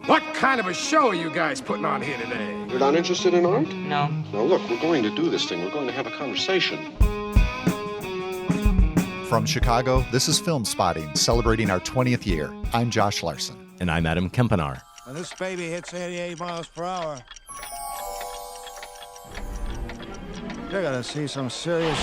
What kind of a show are you guys putting on here today? You're not interested in art? No. Well, look, we're going to do this thing. We're going to have a conversation. From Chicago, this is Film Spotting, celebrating our 20th year. I'm Josh Larson. And I'm Adam Kempenaar. When this baby hits 88 miles per hour, you're gonna see some serious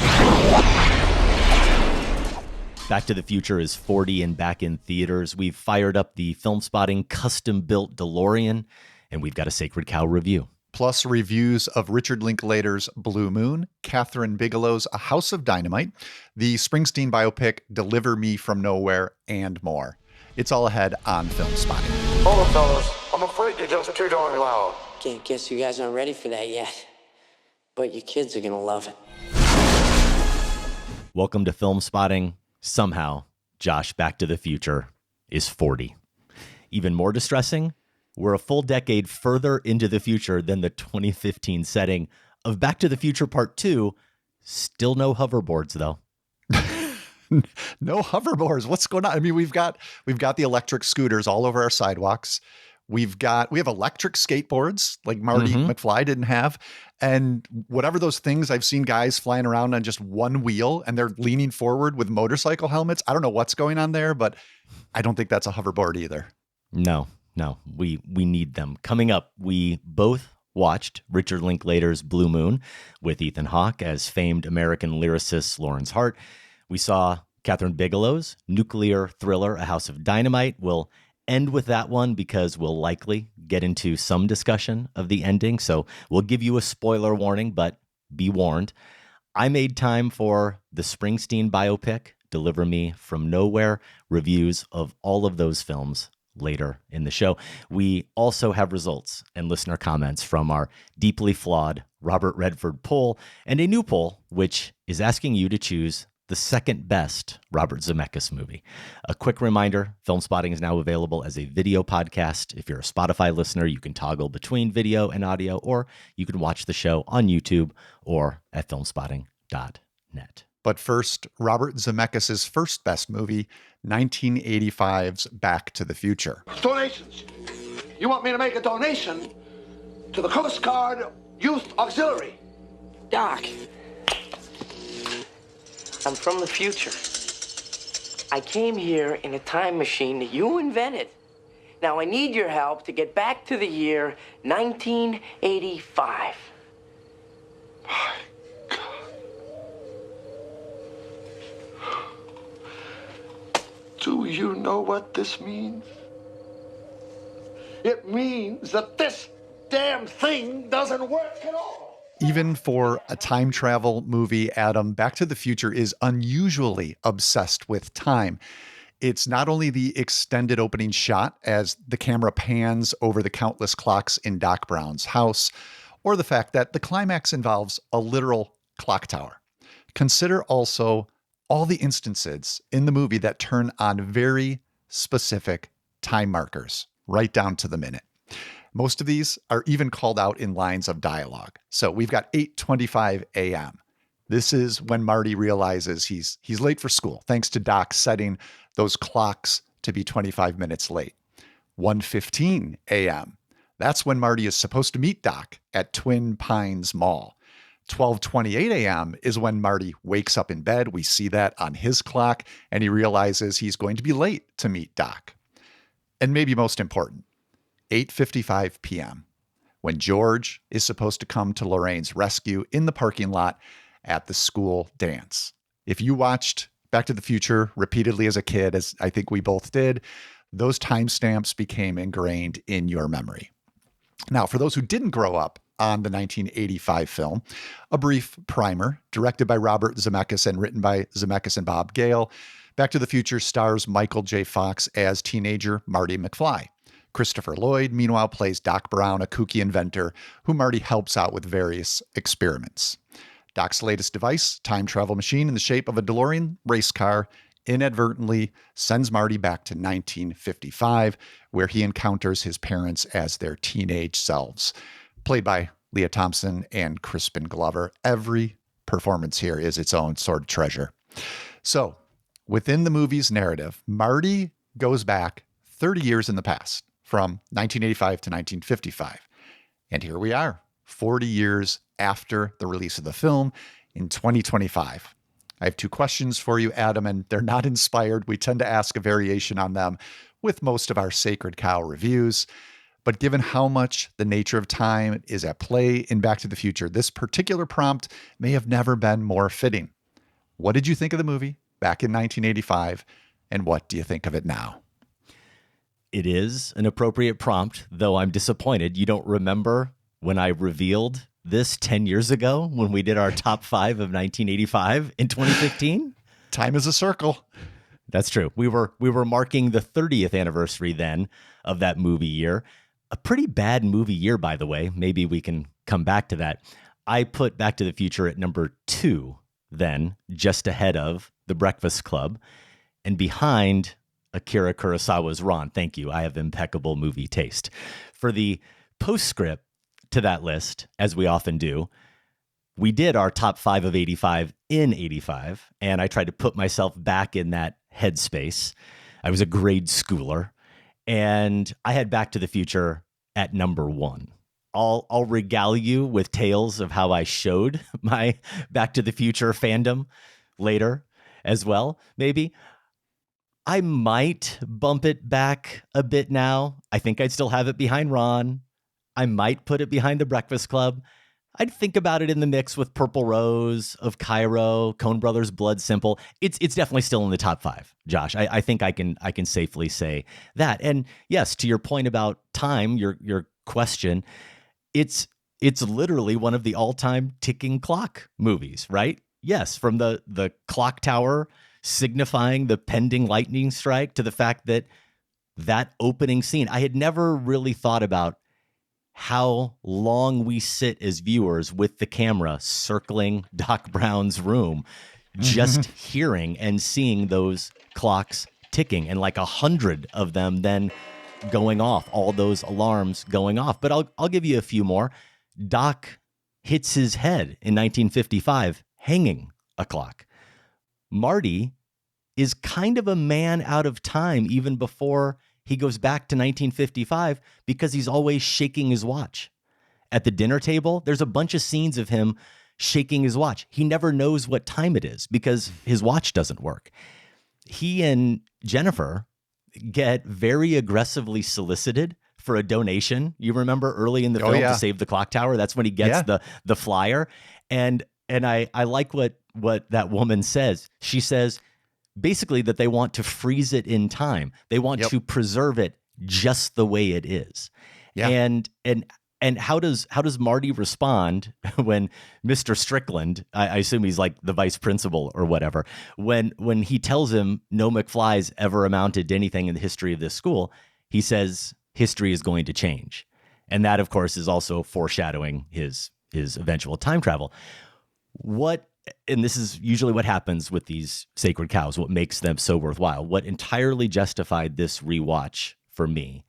Back to the Future is 40 and back in theaters. We've fired up the Film Spotting custom-built DeLorean, and we've got a Sacred Cow review. Plus reviews of Richard Linklater's Blue Moon, Kathryn Bigelow's A House of Dynamite, the Springsteen biopic Deliver Me From Nowhere, and more. It's all ahead on Film Spotting. Hold on, fellas. I'm afraid you're just too darn loud. Guess you guys aren't ready for that yet. But your kids are gonna love it. Welcome to Film Spotting. Somehow, Josh Back to the Future is 40. Even more distressing, we're a full decade further into the future than the 2015 setting of Back to the Future Part 2. Still no hoverboards, though. No hoverboards. What's going on? I mean, we've got the electric scooters all over our sidewalks. We have electric skateboards like Marty McFly didn't have. And whatever those things, I've seen guys flying around on just one wheel and they're leaning forward with motorcycle helmets. I don't know what's going on there, but I don't think that's a hoverboard either. No, we need them. Coming up, we both watched Richard Linklater's Blue Moon with Ethan Hawke as famed American lyricist Lawrence Hart. We saw Kathryn Bigelow's nuclear thriller, A House of Dynamite. We'll end with that one because we'll likely get into some discussion of the ending. So we'll give you a spoiler warning, but be warned. I made time for the Springsteen biopic, Deliver Me From Nowhere, reviews of all of those films later in the show. We also have results and listener comments from our deeply flawed Robert Redford poll and a new poll, which is asking you to choose the second best Robert Zemeckis movie. A quick reminder, Film Spotting is now available as a video podcast. If you're a Spotify listener, you can toggle between video and audio, or you can watch the show on YouTube or at filmspotting.net. But first, Robert Zemeckis' first best movie, 1985's Back to the Future. Donations. You want me to make a donation to the Coast Guard Youth Auxiliary? Doc, I'm from the future. I came here in a time machine that you invented. Now I need your help to get back to the year 1985. My God. Do you know what this means? It means that this damn thing doesn't work at all. Even for a time travel movie, Adam, Back to the Future is unusually obsessed with time. It's not only the extended opening shot as the camera pans over the countless clocks in Doc Brown's house, or the fact that the climax involves a literal clock tower. Consider also all the instances in the movie that turn on very specific time markers, right down to the minute. Most of these are even called out in lines of dialogue. So we've got 8:25 a.m. This is when Marty realizes he's late for school, thanks to Doc setting those clocks to be 25 minutes late. 1:15 a.m. That's when Marty is supposed to meet Doc at Twin Pines Mall. 12:28 a.m. is when Marty wakes up in bed. We see that on his clock, and he realizes he's going to be late to meet Doc. And maybe most important, 8:55 p.m., when George is supposed to come to Lorraine's rescue in the parking lot at the school dance. If you watched Back to the Future repeatedly as a kid, as I think we both did, those timestamps became ingrained in your memory. Now, for those who didn't grow up on the 1985 film, a brief primer, directed by Robert Zemeckis and written by Zemeckis and Bob Gale, Back to the Future stars Michael J. Fox as teenager Marty McFly. Christopher Lloyd, meanwhile, plays Doc Brown, a kooky inventor who Marty helps out with various experiments. Doc's latest device, time travel machine in the shape of a DeLorean race car, inadvertently sends Marty back to 1955, where he encounters his parents as their teenage selves. Played by Leah Thompson and Crispin Glover. Every performance here is its own sort of treasure. So, within the movie's narrative, Marty goes back 30 years in the past, from 1985 to 1955. And here we are, 40 years after the release of the film in 2025. I have two questions for you, Adam, and they're not inspired. We tend to ask a variation on them with most of our Sacred Cow reviews. But given how much the nature of time is at play in Back to the Future, this particular prompt may have never been more fitting. What did you think of the movie back in 1985, and what do you think of it now? It is an appropriate prompt, though I'm disappointed you don't remember when I revealed this 10 years ago when we did our top 5 of 1985 in 2015. Time is a circle. That's true. We were marking the 30th anniversary then of that movie year. A pretty bad movie year, by the way. Maybe we can come back to that. I put Back to the Future at number 2 then, just ahead of The Breakfast Club and behind Akira Kurosawa's Ron. Thank you. I have impeccable movie taste. For the postscript to that list, as we often do, we did our top 5 of 85 in 85, and I tried to put myself back in that headspace. I was a grade schooler, and I had Back to the Future at number 1. I'll regale you with tales of how I showed my Back to the Future fandom later as well, maybe. I might bump it back a bit now. I think I'd still have it behind Ron. I might put it behind The Breakfast Club. I'd think about it in the mix with Purple Rose, of Cairo, Coen Brothers' Blood Simple. It's definitely still in the top 5, Josh. I think I can safely say that. And yes, to your point about time, your question, it's literally one of the all-time ticking clock movies, right? Yes, from the clock tower signifying the pending lightning strike to the fact that opening scene, I had never really thought about how long we sit as viewers with the camera circling Doc Brown's room, just hearing and seeing those clocks ticking, and like 100 of them then going off, all those alarms going off. But I'll give you a few more. Doc hits his head in 1955 hanging a clock. Marty is kind of a man out of time even before he goes back to 1955 because he's always shaking his watch. At the dinner table, there's a bunch of scenes of him shaking his watch. He never knows what time it is because his watch doesn't work. He and Jennifer get very aggressively solicited for a donation. You remember early in the film to save the clock tower? That's when he gets the flyer. And I like what that woman says. She says, basically that they want to freeze it in time. They want to preserve it just the way it is. Yeah. And how does Marty respond when Mr. Strickland, I assume he's like the vice principal or whatever, when he tells him no McFly's ever amounted to anything in the history of this school, he says history is going to change. And that, of course, is also foreshadowing his eventual time travel. And this is usually what happens with these sacred cows, what makes them so worthwhile. What entirely justified this rewatch for me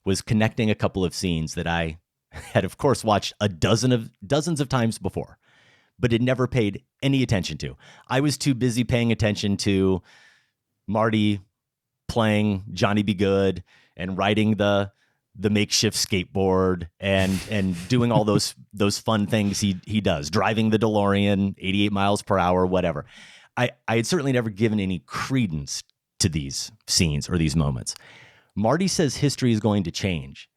was connecting a couple of scenes that I had, of course, watched dozens of times before, but had never paid any attention to. I was too busy paying attention to Marty playing Johnny Be Good and riding the makeshift skateboard and doing all those fun things he does, driving the DeLorean 88 miles per hour, whatever. I had certainly never given any credence to these scenes or these moments. Marty says history is going to change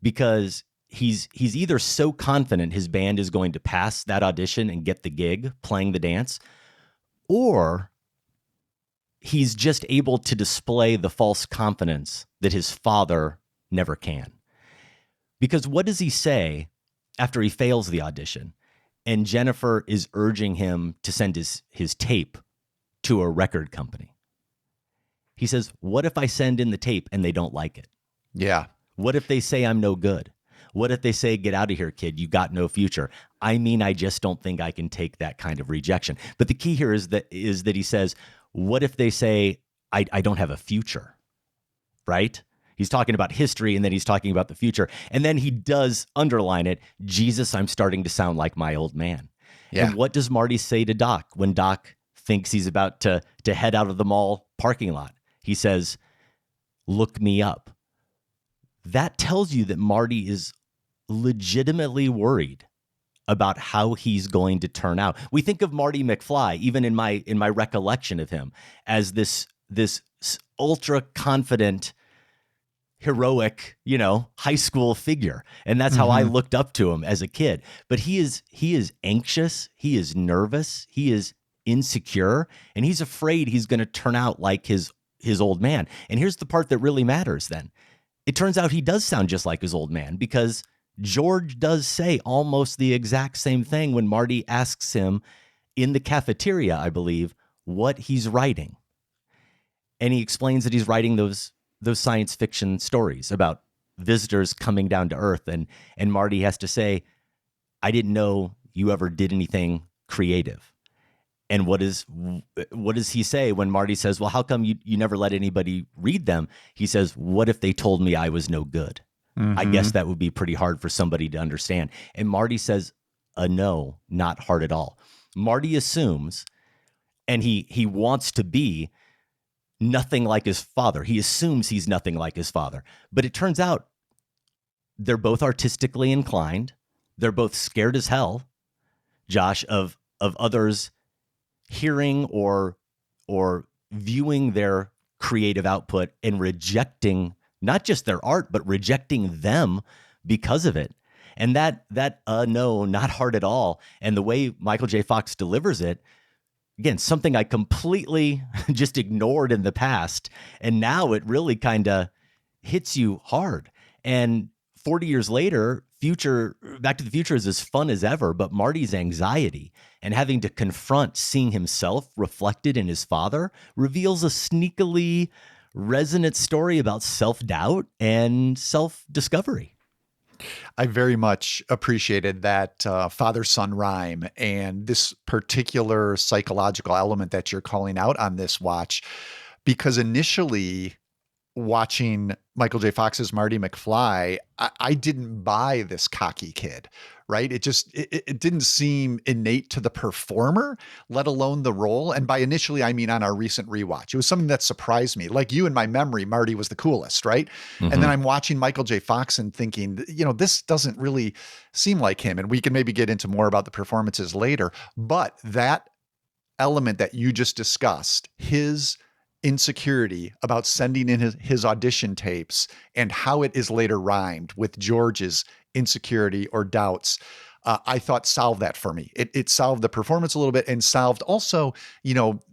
because he's either so confident his band is going to pass that audition and get the gig playing the dance, or he's just able to display the false confidence that his father never can. Because what does he say after he fails the audition and Jennifer is urging him to send his tape to a record company? He says, what if I send in the tape and they don't like it? Yeah. What if they say I'm no good? What if they say, get out of here, kid, you got no future? I mean, I just don't think I can take that kind of rejection. But the key here is that he says, what if they say, I don't have a future, right? He's talking about history, and then he's talking about the future. And then he does underline it, Jesus, I'm starting to sound like my old man. Yeah. And what does Marty say to Doc when Doc thinks he's about to head out of the mall parking lot? He says, look me up. that tells you that Marty is legitimately worried about how he's going to turn out. We think of Marty McFly, even in my recollection of him, as this ultra confident, heroic, high school figure. And that's how I looked up to him as a kid. But he is anxious, he is nervous, he is insecure, and he's afraid he's going to turn out like his old man. And here's the part that really matters then. It turns out he does sound just like his old man, because George does say almost the exact same thing when Marty asks him in the cafeteria, I believe, what he's writing. And he explains that he's writing those science fiction stories about visitors coming down to Earth. And Marty has to say, I didn't know you ever did anything creative. And what does he say when Marty says, well, how come you never let anybody read them? He says, what if they told me I was no good? I guess that would be pretty hard for somebody to understand. And Marty says, no, not hard at all. Marty assumes, and he wants to be nothing like his father. He assumes he's nothing like his father. But it turns out they're both artistically inclined. They're both scared as hell, Josh, of others hearing or viewing their creative output and rejecting not just their art, but rejecting them because of it. And that no, not hard at all. And the way Michael J. Fox delivers it, again, something I completely just ignored in the past. And now it really kind of hits you hard. And 40 years later, Back to the Future is as fun as ever, but Marty's anxiety and having to confront seeing himself reflected in his father reveals a sneakily resonant story about self-doubt and self-discovery. I very much appreciated that father-son rhyme and this particular psychological element that you're calling out on this watch, because initially watching Michael J. Fox's Marty McFly, I didn't buy this cocky kid, right? It didn't seem innate to the performer, let alone the role. And by initially, I mean on our recent rewatch. It was something that surprised me. Like you, in my memory, Marty was the coolest, right? And then I'm watching Michael J. Fox and thinking, this doesn't really seem like him. And we can maybe get into more about the performances later. But that element that you just discussed, his insecurity about sending in his audition tapes and how it is later rhymed with George's insecurity or doubts, I thought solved that for me. It solved the performance a little bit and solved also,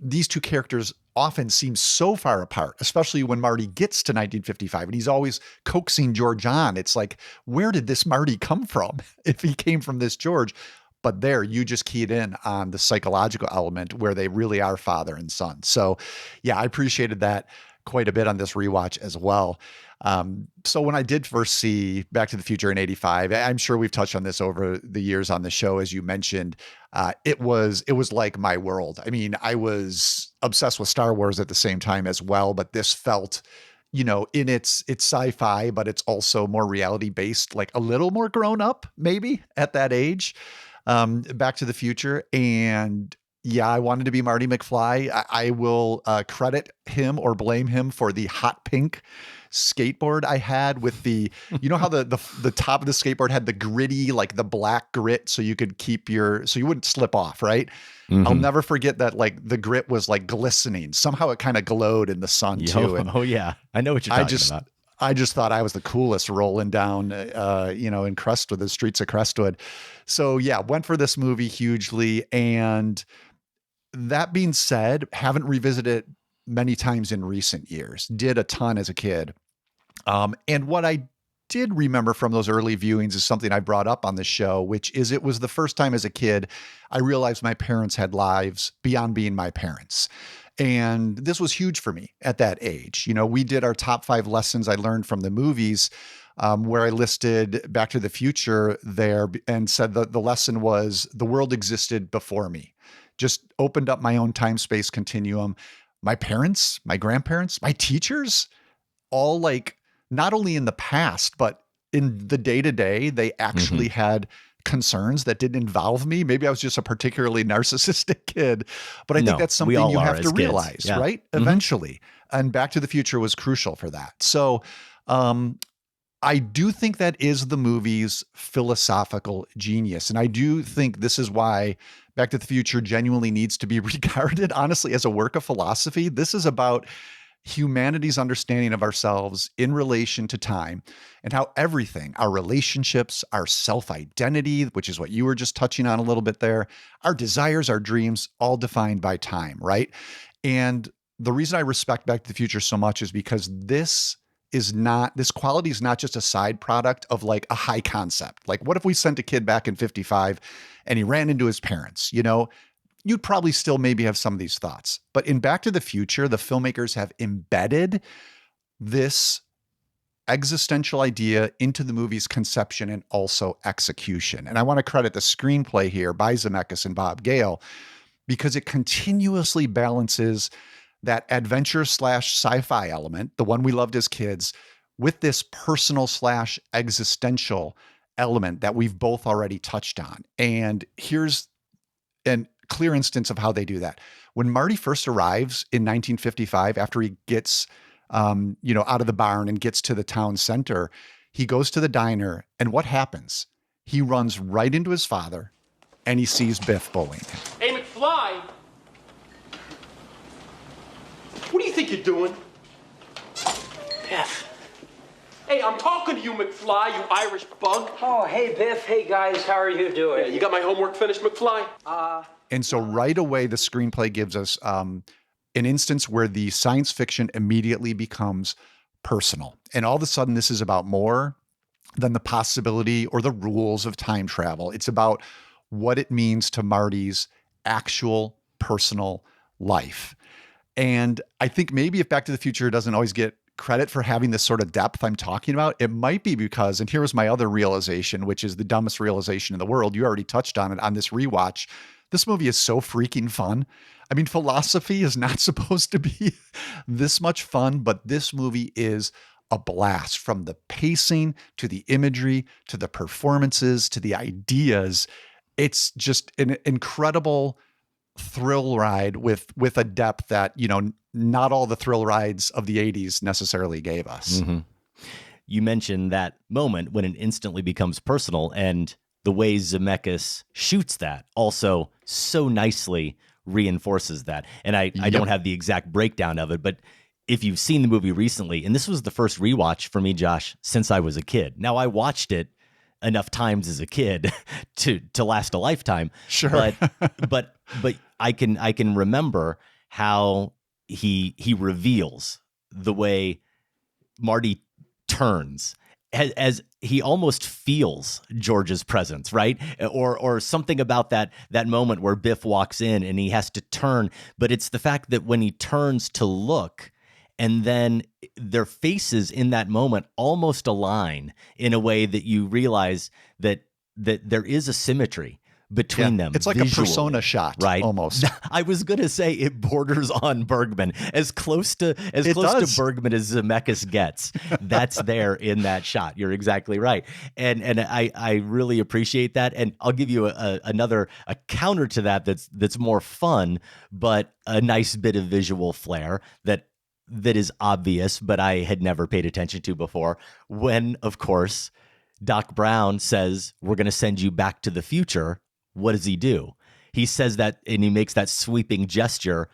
these two characters often seem so far apart, especially when Marty gets to 1955 and he's always coaxing George on. It's like, where did this Marty come from if he came from this George? But there, you just keyed in on the psychological element where they really are father and son. So, yeah, I appreciated that quite a bit on this rewatch as well. So when I did first see Back to the Future in '85, I'm sure we've touched on this over the years on the show, as you mentioned. It was like my world. I mean, I was obsessed with Star Wars at the same time as well, but this felt, in it's sci-fi, but it's also more reality based, like a little more grown up, maybe at that age. Back to the Future. And yeah, I wanted to be Marty McFly. I will credit him or blame him for the hot pink skateboard I had with the, how the top of the skateboard had the gritty, like the black grit, so you could so you wouldn't slip off, right? I'll never forget that, like the grit was like glistening. Somehow it kind of glowed in the sun too. And oh yeah. I know what you're talking about. I just thought I was the coolest rolling down, in Crestwood, the streets of Crestwood. So yeah, went for this movie hugely. And that being said, haven't revisited it many times in recent years. Did a ton as a kid. And what I did remember from those early viewings is something I brought up on the show, which is it was the first time as a kid I realized my parents had lives beyond being my parents. And this was huge for me at that age. We did our top 5 lessons I learned from the movies, where I listed Back to the Future there and said that the lesson was the world existed before me. Just opened up my own time-space continuum. My parents, my grandparents, my teachers, all like not only in the past, but in the day-to-day, they actually had concerns that didn't involve me. Maybe I was just a particularly narcissistic kid, but I think that's something you have to realize, right? Eventually. And Back to the Future was crucial for that. So, I do think that is the movie's philosophical genius. And I do think this is why Back to the Future genuinely needs to be regarded, honestly, as a work of philosophy. This is about humanity's understanding of ourselves in relation to time and how everything, our relationships, our self-identity, which is what you were just touching on a little bit there, our desires, our dreams, all defined by time, right? And the reason I respect Back to the Future so much is because this quality is not just a side product of like a high concept. Like, what if we sent a kid back in 55 and he ran into his parents? You know, you'd probably still maybe have some of these thoughts. But in Back to the Future, the filmmakers have embedded this existential idea into the movie's conception and also execution. And I want to credit the screenplay here by Zemeckis and Bob Gale because it continuously balances that adventure / sci-fi element, the one we loved as kids, with this personal / existential element that we've both already touched on. And here's a clear instance of how they do that. When Marty first arrives in 1955, after he gets, out of the barn and gets to the town center, he goes to the diner, and what happens? He runs right into his father, and he sees Biff bullying him. Hey, McFly! What do you think you're doing? Biff. Hey, I'm talking to you, McFly, you Irish bug. Oh, hey, Biff. Hey, guys. How are you doing? Yeah, you got my homework finished, McFly? And so right away, the screenplay gives us an instance where the science fiction immediately becomes personal. And all of a sudden, this is about more than the possibility or the rules of time travel. It's about what it means to Marty's actual personal life. And I think maybe if Back to the Future doesn't always get credit for having this sort of depth I'm talking about, it might be because, and here was my other realization, which is the dumbest realization in the world. You already touched on it on this rewatch. This movie is so freaking fun. I mean, philosophy is not supposed to be this much fun, but this movie is a blast, from the pacing to the imagery to the performances to the ideas. It's just an incredible thrill ride with a depth that, not all the thrill rides of the 80s necessarily gave us. Mm-hmm. You mentioned that moment when it instantly becomes personal, and the way Zemeckis shoots that also so nicely reinforces that. And I don't have the exact breakdown of it, but if you've seen the movie recently, and this was the first rewatch for me, Josh, since I was a kid. Now, I watched it enough times as a kid to last a lifetime. Sure. But I can remember how he reveals the way Marty turns as he almost feels George's presence, right? Or something about that moment where Biff walks in and he has to turn. But it's the fact that when he turns to look, and then their faces in that moment almost align in a way that you realize that there is a symmetry between them. It's like visually, a persona shot, right? Almost. I was going to say it borders on Bergman, as close to Bergman as Zemeckis gets. That's there in that shot. You're exactly right, and I really appreciate that. And I'll give you a counter to that that's more fun, but a nice bit of visual flair that is obvious, but I had never paid attention to before. When, of course, Doc Brown says, "We're going to send you back to the future." What does he do? He says that, and he makes that sweeping gesture,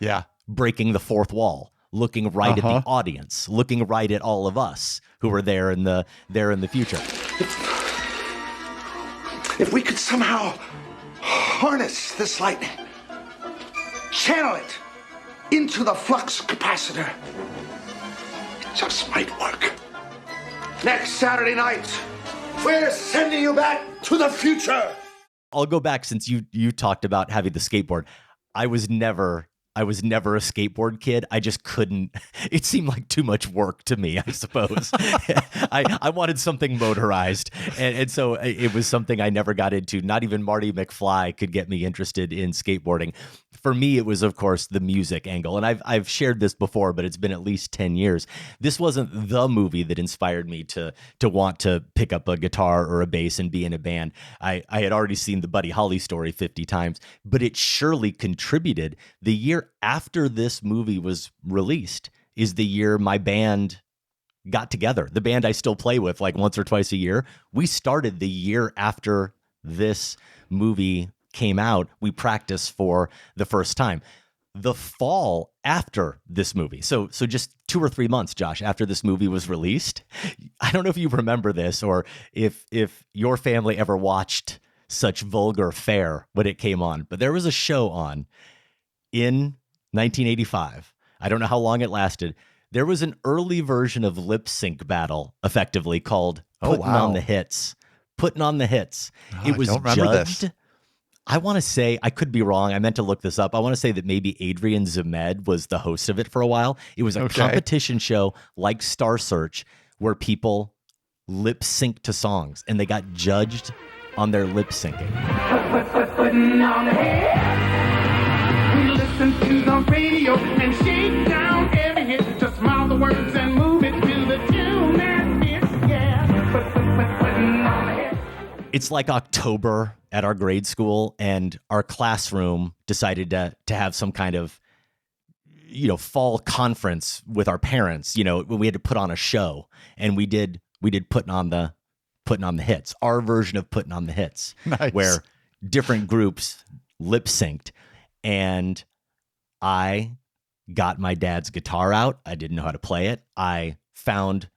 breaking the fourth wall, looking right at the audience, looking right at all of us who are there in the future. If we could somehow harness this lightning, channel it into the flux capacitor, it just might work. Next Saturday night, we're sending you back to the future. I'll go back, since you talked about having the skateboard. I was never a skateboard kid. I just couldn't. It seemed like too much work to me, I suppose. I wanted something motorized. And so it was something I never got into. Not even Marty McFly could get me interested in skateboarding. For me, it was, of course, the music angle. And I've shared this before, but it's been at least 10 years. This wasn't the movie that inspired me to want to pick up a guitar or a bass and be in a band. I had already seen the Buddy Holly story 50 times, but it surely contributed. The year after this movie was released is the year my band got together. The band I still play with like once or twice a year, we started the year after this movie came out. We practiced for the first time. The fall after this movie, so just 2 or 3 months, Josh, after this movie was released, I don't know if you remember this or if your family ever watched such vulgar fare when it came on, but there was a show on in 1985. I don't know how long it lasted. There was an early version of lip sync battle, effectively called Putting on the Hits. Putting on the Hits. It was judged. I want to say, I could be wrong. I meant to look this up. I want to say that maybe Adrian Zemed was the host of it for a while. It was a competition show like Star Search where people lip sync to songs and they got judged on their lip syncing. Putting on the head. We listen to the radio and shake down every hit. Just mouth the words and move it to the tune that fits. Yeah. Putting on the head. It's like October at our grade school, and our classroom decided to have some kind of, fall conference with our parents. We had to put on a show, and we did putting on the hits, our version of Putting on the Hits, nice. Where different groups lip synced, and I got my dad's guitar out. I didn't know how to play it. I found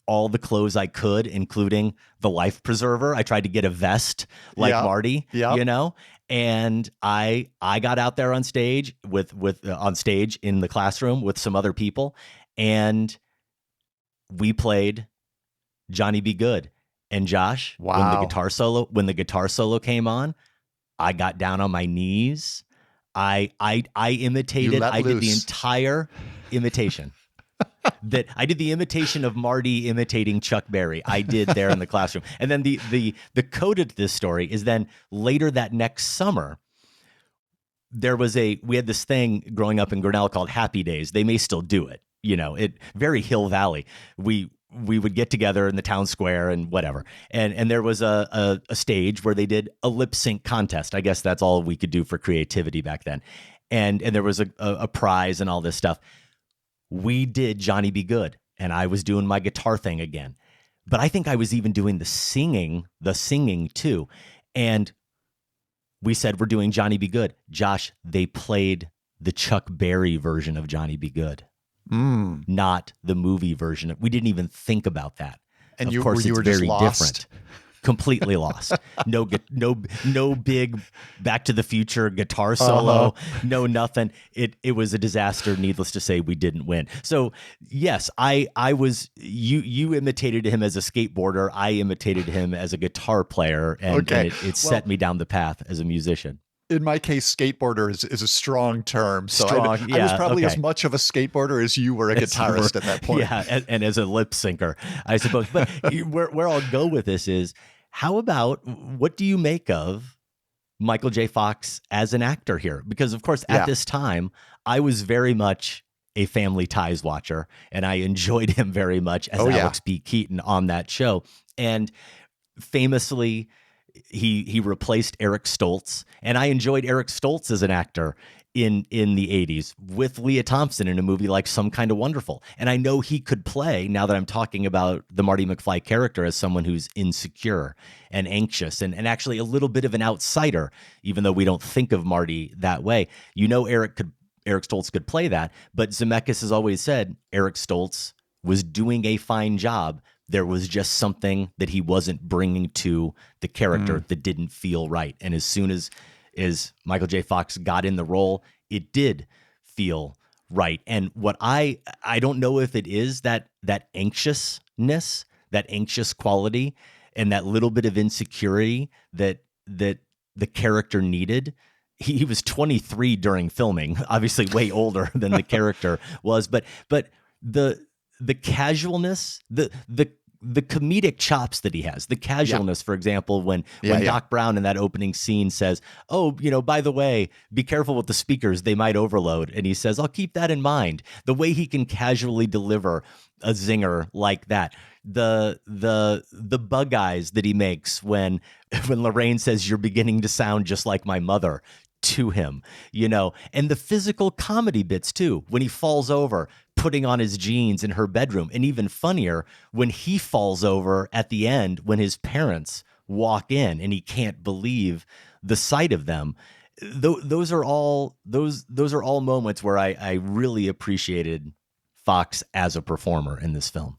all the clothes I could, including the life preserver. I tried to get a vest like Marty, and I got out there on stage on stage in the classroom with some other people, and we played Johnny Be Good. And Josh, when the guitar solo came on, I got down on my knees. I imitated. I did the entire imitation. I did the imitation of Marty imitating Chuck Berry. I did there in the classroom. And then the code to this story is then later that next summer, we had this thing growing up in Grinnell called Happy Days. They may still do it. Very Hill Valley. We would get together in the town square and whatever. And there was a stage where they did a lip sync contest. I guess that's all we could do for creativity back then. And there was a prize and all this stuff. We did Johnny Be Good, and I was doing my guitar thing again. But I think I was even doing the singing too. And we said, we're doing Johnny Be Good. Josh, they played the Chuck Berry version of Johnny Be Good. Not the movie version. We didn't even think about that. And of course, you it's were very just lost. Different. Completely lost. No big Back to the Future guitar solo. No nothing. It was a disaster. Needless to say, we didn't win. So yes, I was. You imitated him as a skateboarder. I imitated him as a guitar player, and it set me down the path as a musician. In my case, skateboarder is a strong term. So I was probably as much of a skateboarder as you were a guitarist at that point. Yeah, and as a lip syncer, I suppose. But where I'll go with this is, how about, what do you make of Michael J. Fox as an actor here? Because, of course, at this time, I was very much a Family Ties watcher, and I enjoyed him very much as Alex P. Keaton on that show. And famously, he replaced Eric Stoltz, and I enjoyed Eric Stoltz as an actor in the 80s with Leah Thompson in a movie like Some Kind of Wonderful. And I know he could play, now that I'm talking about the Marty McFly character, as someone who's insecure and anxious and actually a little bit of an outsider, even though we don't think of Marty that way. Eric Stoltz could play that, but Zemeckis has always said Eric Stoltz was doing a fine job. There was just something that he wasn't bringing to the character that didn't feel right. And as soon as Michael J. Fox got in the role, it did feel right. And what I don't know if it is that anxiousness, that anxious quality, and that little bit of insecurity that the character needed. He was 23 during filming, obviously way older than the character was, but the casualness, the comedic chops that he has, the casualness, for example, when Doc Brown in that opening scene says, "Oh, by the way, be careful with the speakers, they might overload." And he says, "I'll keep that in mind." The way he can casually deliver a zinger like that. The bug eyes that he makes when Lorraine says, "You're beginning to sound just like my mother." to him, you know, and the physical comedy bits too, when he falls over, putting on his jeans in her bedroom, and even funnier when he falls over at the end when his parents walk in and he can't believe the sight of them. Those are all moments where I really appreciated Fox as a performer in this film.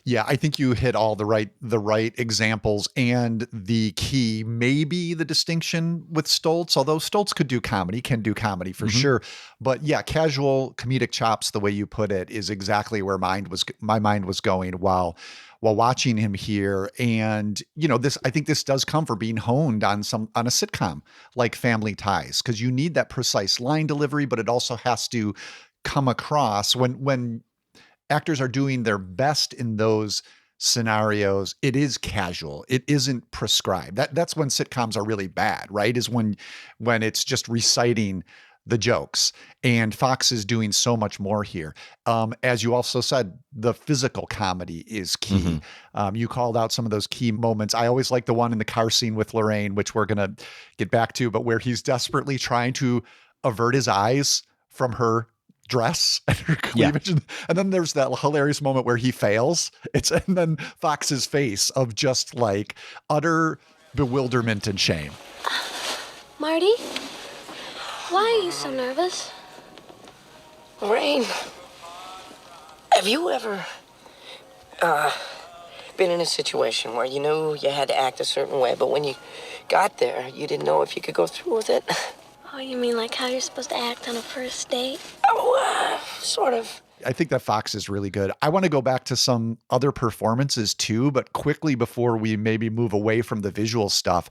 Yeah, I think you hit all the right examples, and the key, maybe the distinction with Stoltz, although Stoltz can do comedy for sure. But yeah, casual comedic chops, the way you put it, is exactly where my mind was going while watching him here. And you know, I think this does come from being honed on a sitcom like Family Ties, because you need that precise line delivery, but it also has to come across when actors are doing their best in those scenarios. It is casual. It isn't prescribed. That's when sitcoms are really bad, right? Is when it's just reciting the jokes. And Fox is doing so much more here. As you also said, the physical comedy is key. You called out some of those key moments. I always like the one in the car scene with Lorraine, which we're going to get back to, but where he's desperately trying to avert his eyes from her dress and her cleavage. Yeah. And then there's that hilarious moment where he fails. And then Fox's face of just like utter bewilderment and shame. Marty, why are you so nervous? Lorraine, have you ever been in a situation where you knew you had to act a certain way, but when you got there, you didn't know if you could go through with it? Oh, you mean like how you're supposed to act on a first date? Oh, sort of. I think that Fox is really good. I want to go back to some other performances too, but quickly before we maybe move away from the visual stuff,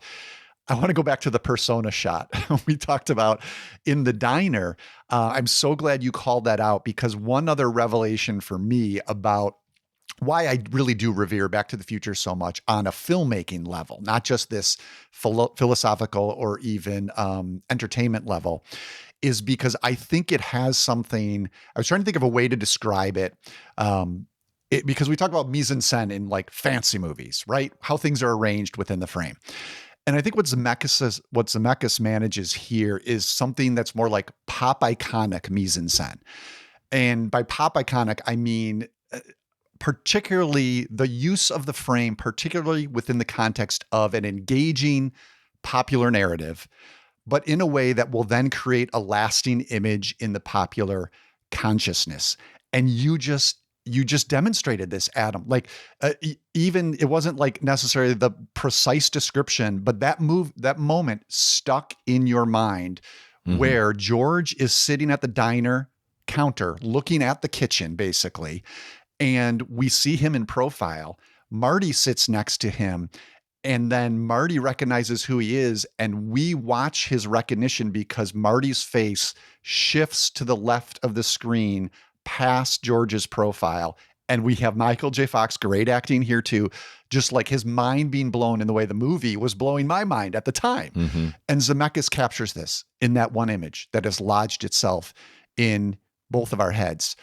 I want to go back to the persona shot we talked about in the diner. I'm so glad you called that out, because one other revelation for me about why I really do revere Back to the Future so much on a filmmaking level, not just this philosophical or even entertainment level, is because I think it has something. I was trying to think of a way to describe it. Because we talk about mise en scène in like fancy movies, right? How things are arranged within the frame. And I think what Zemeckis manages here is something that's more like pop iconic mise en scène. And by pop iconic, I mean particularly the use of the frame, particularly within the context of an engaging popular narrative, but in a way that will then create a lasting image in the popular consciousness. And you just demonstrated this, Adam. Like even it wasn't like necessarily the precise description, but that moment stuck in your mind where George is sitting at the diner counter, looking at the kitchen, basically. And we see him in profile. Marty sits next to him, and then Marty recognizes who he is. And we watch his recognition because Marty's face shifts to the left of the screen past George's profile. And we have Michael J. Fox, great acting here too, just like his mind being blown in the way the movie was blowing my mind at the time. And Zemeckis captures this in that one image that has lodged itself in both of our heads.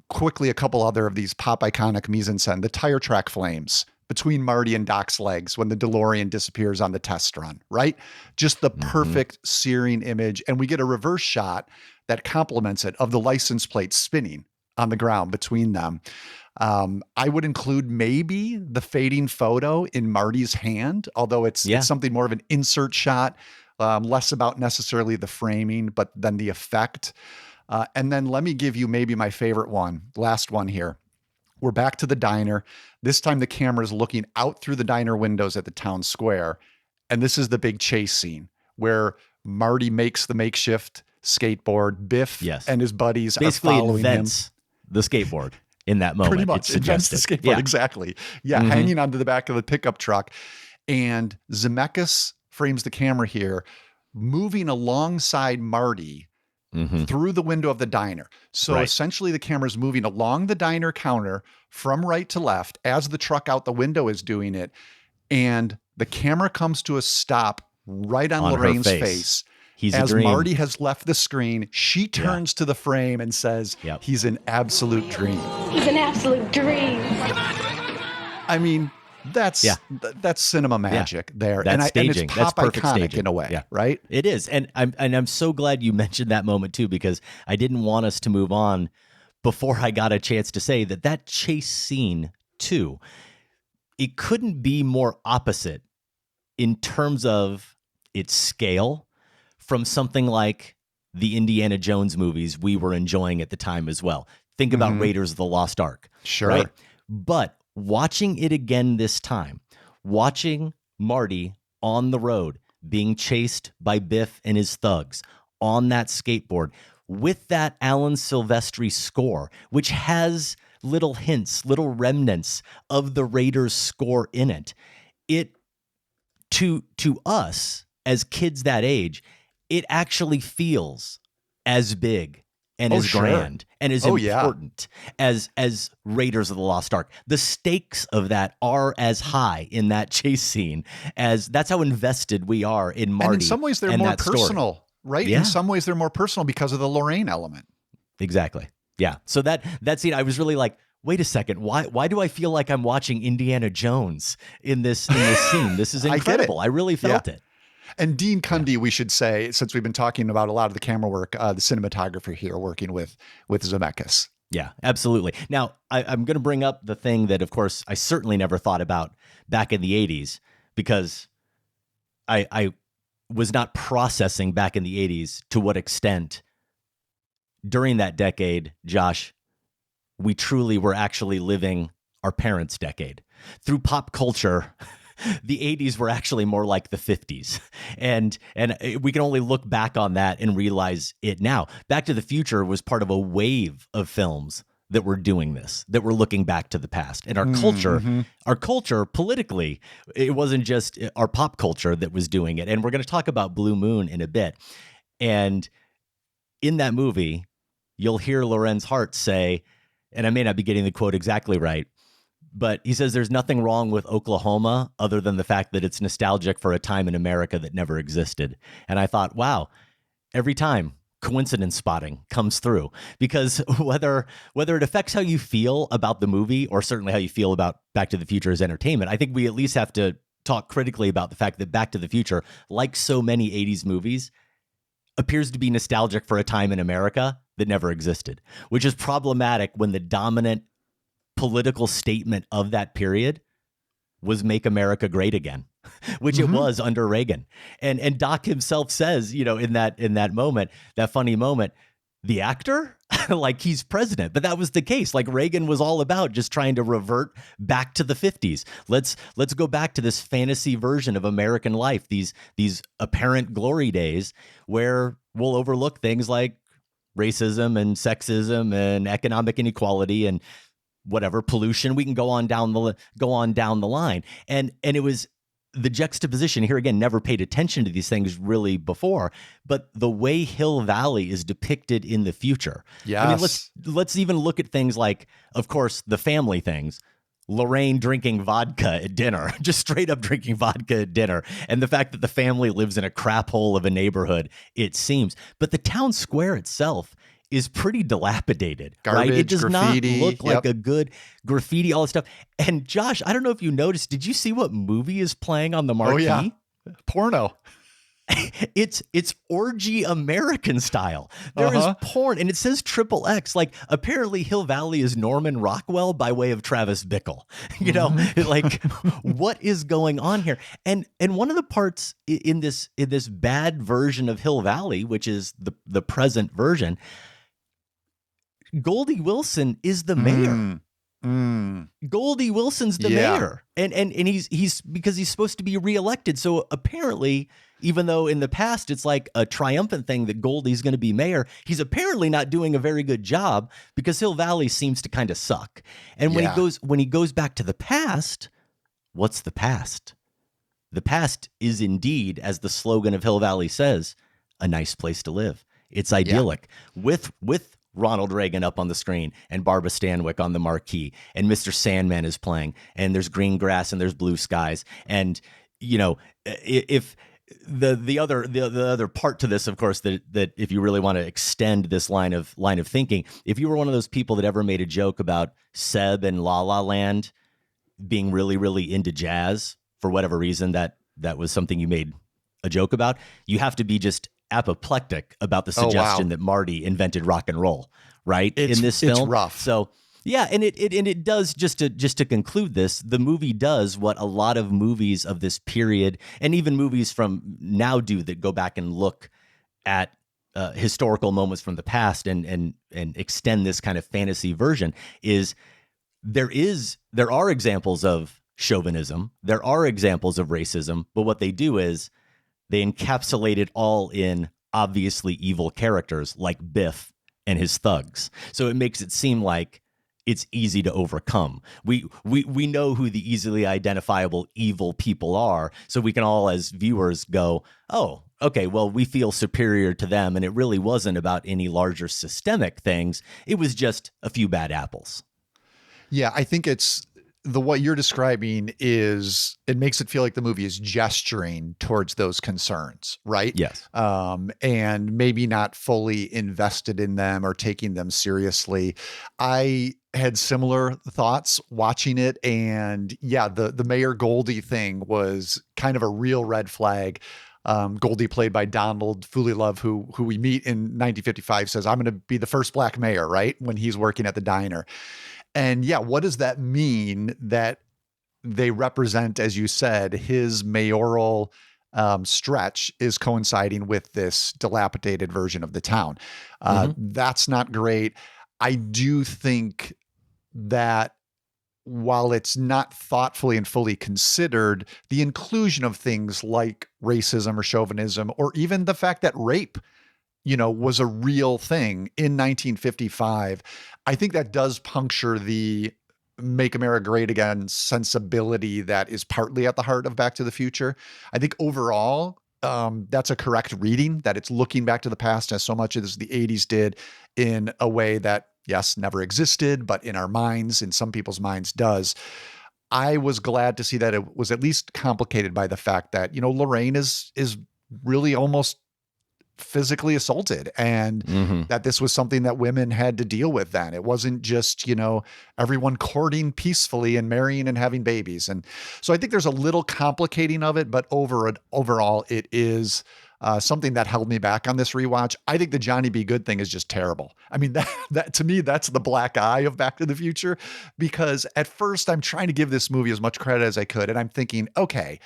Quickly, a couple other of these pop iconic mise en scène, the tire track flames between Marty and Doc's legs when the DeLorean disappears on the test run, right? Just the perfect searing image. And we get a reverse shot that complements it of the license plate spinning on the ground between them. I would include maybe the fading photo in Marty's hand, although it's something more of an insert shot, less about necessarily the framing, but then the effect. And then let me give you maybe my favorite one, last one here. We're back to the diner. This time the camera is looking out through the diner windows at the town square. And this is the big chase scene where Marty makes the makeshift skateboard. Biff and his buddies basically are following him. The skateboard in that moment. Pretty much invents the skateboard, exactly. Yeah, hanging onto the back of the pickup truck. And Zemeckis frames the camera here, moving alongside Marty through the window of the diner. So essentially the camera's moving along the diner counter from right to left as the truck out the window is doing it. And the camera comes to a stop right on Lorraine's face. As Marty has left the screen, she turns to the frame and says, he's an absolute dream. He's an absolute dream. I mean, That's that's cinema magic there. That's staging. And it's That's pop perfect iconic staging. in a way, Yeah. right? It is. And I'm so glad you mentioned that moment too, because I didn't want us to move on before I got a chance to say that chase scene too, it couldn't be more opposite in terms of its scale from something like the Indiana Jones movies we were enjoying at the time as well. Think about Raiders of the Lost Ark. Sure. Right? But watching it again this time, watching Marty on the road being chased by Biff and his thugs on that skateboard with that Alan Silvestri score, which has little hints, little remnants of the Raiders score in it. It to us as kids that age, it actually feels as big and as grand and as important as Raiders of the Lost Ark. The stakes of that are as high in that chase scene as that's how invested we are in Marty. And in some ways they're more personal, right? Yeah. In some ways they're more personal because of the Lorraine element. Exactly. Yeah. So that scene, I was really like, wait a second, why do I feel like I'm watching Indiana Jones in this scene? This is incredible. I really felt it. And Dean Cundy, we should say, since we've been talking about a lot of the camera work, the cinematographer here working with Zemeckis. Yeah, absolutely. Now, I'm going to bring up the thing that, of course, I certainly never thought about back in the 80s, because I was not processing back in the 80s to what extent during that decade, Josh, we truly were actually living our parents' decade. Through pop culture, the 80s were actually more like the 50s. And we can only look back on that and realize it now. Back to the Future was part of a wave of films that were doing this, that were looking back to the past. And our culture politically, it wasn't just our pop culture that was doing it. And we're going to talk about Blue Moon in a bit. And in that movie, you'll hear Lorenz Hart say, and I may not be getting the quote exactly right, but he says there's nothing wrong with Oklahoma other than the fact that it's nostalgic for a time in America that never existed. And I thought, wow, every time coincidence spotting comes through, because whether it affects how you feel about the movie or certainly how you feel about Back to the Future as entertainment, I think we at least have to talk critically about the fact that Back to the Future, like so many 80s movies, appears to be nostalgic for a time in America that never existed, which is problematic when the dominant political statement of that period was make America great again, which it was under Reagan. And Doc himself says, in that moment, that funny moment, the actor, like he's president, but that was the case. Like Reagan was all about just trying to revert back to the 50s. Let's go back to this fantasy version of American life, these apparent glory days where we'll overlook things like racism and sexism and economic inequality and whatever pollution. We can go on down the line. And it was the juxtaposition here again, never paid attention to these things really before, but the way Hill Valley is depicted in the future. Yes. I mean, let's even look at things like, of course, the family things. Lorraine drinking vodka at dinner, just straight up drinking vodka at dinner. And the fact that the family lives in a crap hole of a neighborhood, it seems. But the town square itself is pretty dilapidated, Garbage, right? It does graffiti, not look like a good graffiti, all this stuff. And Josh, I don't know if you noticed, did you see what movie is playing on the marquee? Oh, yeah. Porno. It's Orgy American style. There is porn, and it says XXX. Like, apparently Hill Valley is Norman Rockwell by way of Travis Bickle. Like, what is going on here? And one of the parts in this bad version of Hill Valley, which is the present version, Goldie Wilson is the mayor. Goldie Wilson's the mayor, and he's because he's supposed to be reelected. So apparently, even though in the past it's like a triumphant thing that Goldie's going to be mayor, he's apparently not doing a very good job because Hill Valley seems to kind of suck. And when he goes back to the past, what's the past? The past is indeed, as the slogan of Hill Valley says, a nice place to live. It's idyllic with Ronald Reagan up on the screen and Barbara Stanwyck on the marquee, and Mr. Sandman is playing, and there's green grass and there's blue skies. And if the other part to this, of course, that if you really want to extend this line of thinking, if you were one of those people that ever made a joke about Seb and La La Land, being really, really into jazz for whatever reason, that was something you made a joke about. You have to be just apoplectic about the suggestion that Marty invented rock and roll, right? In this film. It's rough. So yeah, and it does, just to conclude this, the movie does what a lot of movies of this period and even movies from now do, that go back and look at historical moments from the past and extend this kind of fantasy version. Is there are examples of chauvinism, there are examples of racism, but what they do is they encapsulate it all in obviously evil characters like Biff and his thugs. So it makes it seem like it's easy to overcome. We know who the easily identifiable evil people are, so we can all as viewers go, oh, okay, well, we feel superior to them, and it really wasn't about any larger systemic things. It was just a few bad apples. Yeah, I think it's what you're describing is, it makes it feel like the movie is gesturing towards those concerns, right? Yes. And maybe not fully invested in them or taking them seriously. I had similar thoughts watching it, and yeah, the Mayor Goldie thing was kind of a real red flag. Goldie, played by Donald Fulilove, who we meet in 1955, says, "I'm going to be the first black mayor," right? When he's working at the diner. And yeah, what does that mean that they represent, as you said, his mayoral stretch is coinciding with this dilapidated version of the town? That's not great. I do think that while it's not thoughtfully and fully considered, the inclusion of things like racism or chauvinism, or even the fact that rape, was a real thing in 1955, I think that does puncture the Make America Great Again sensibility that is partly at the heart of Back to the Future. I think overall, that's a correct reading, that it's looking back to the past, as so much as the 80s did, in a way that, yes, never existed, but in our minds, in some people's minds, does. I was glad to see that it was at least complicated by the fact that, Lorraine is really almost physically assaulted, and that this was something that women had to deal with then. It wasn't just, everyone courting peacefully and marrying and having babies. And so I think there's a little complicating of it, but overall it is something that held me back on this rewatch. I think the Johnny B. Good thing is just terrible. I mean, that to me, that's the black eye of Back to the Future, because at first I'm trying to give this movie as much credit as I could. And I'm thinking, okay,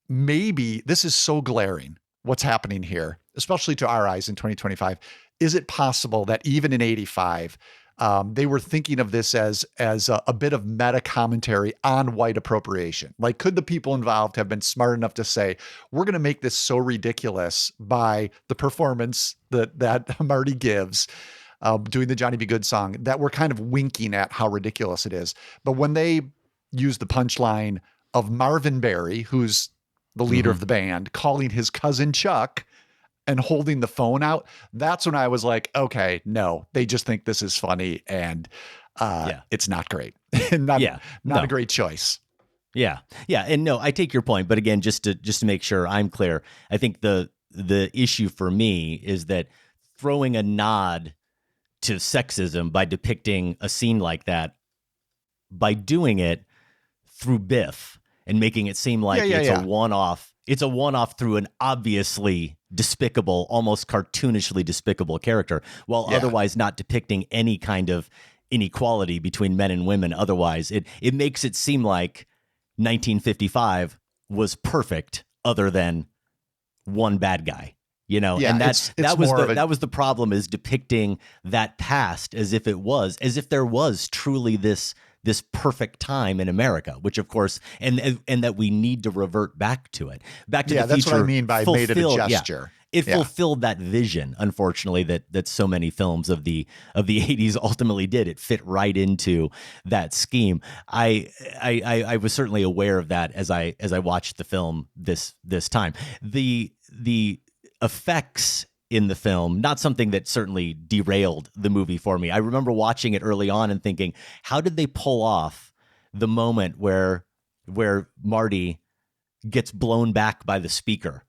maybe this is so glaring, what's happening here, especially to our eyes in 2025. Is it possible that even in 85, they were thinking of this as a bit of meta commentary on white appropriation? Like, could the people involved have been smart enough to say, we're going to make this so ridiculous by the performance that Marty gives, doing the Johnny B. Good song, that we're kind of winking at how ridiculous it is. But when they use the punchline of Marvin Berry, who's the leader of the band, calling his cousin Chuck and holding the phone out, that's when I was like, okay, no, they just think this is funny, and it's not great. not a great choice. Yeah. And no, I take your point, but again, just to make sure I'm clear, I think the issue for me is that throwing a nod to sexism by depicting a scene like that, by doing it through Biff and making it seem like a one-off. It's a one-off through an obviously despicable, almost cartoonishly despicable character, while otherwise not depicting any kind of inequality between men and women. Otherwise, it makes it seem like 1955 was perfect, other than one bad guy. And that was the problem, is depicting that past as if there was truly this perfect time in America, which of course, and that we need to revert back to it. Back to the Future. That's what I mean by made it a gesture. It fulfilled that vision, unfortunately, that so many films of the 80s ultimately did. It fit right into that scheme. I was certainly aware of that as I watched the film this time. The effects in the film, not something that certainly derailed the movie for me. I remember watching it early on and thinking, how did they pull off the moment where Marty gets blown back by the speaker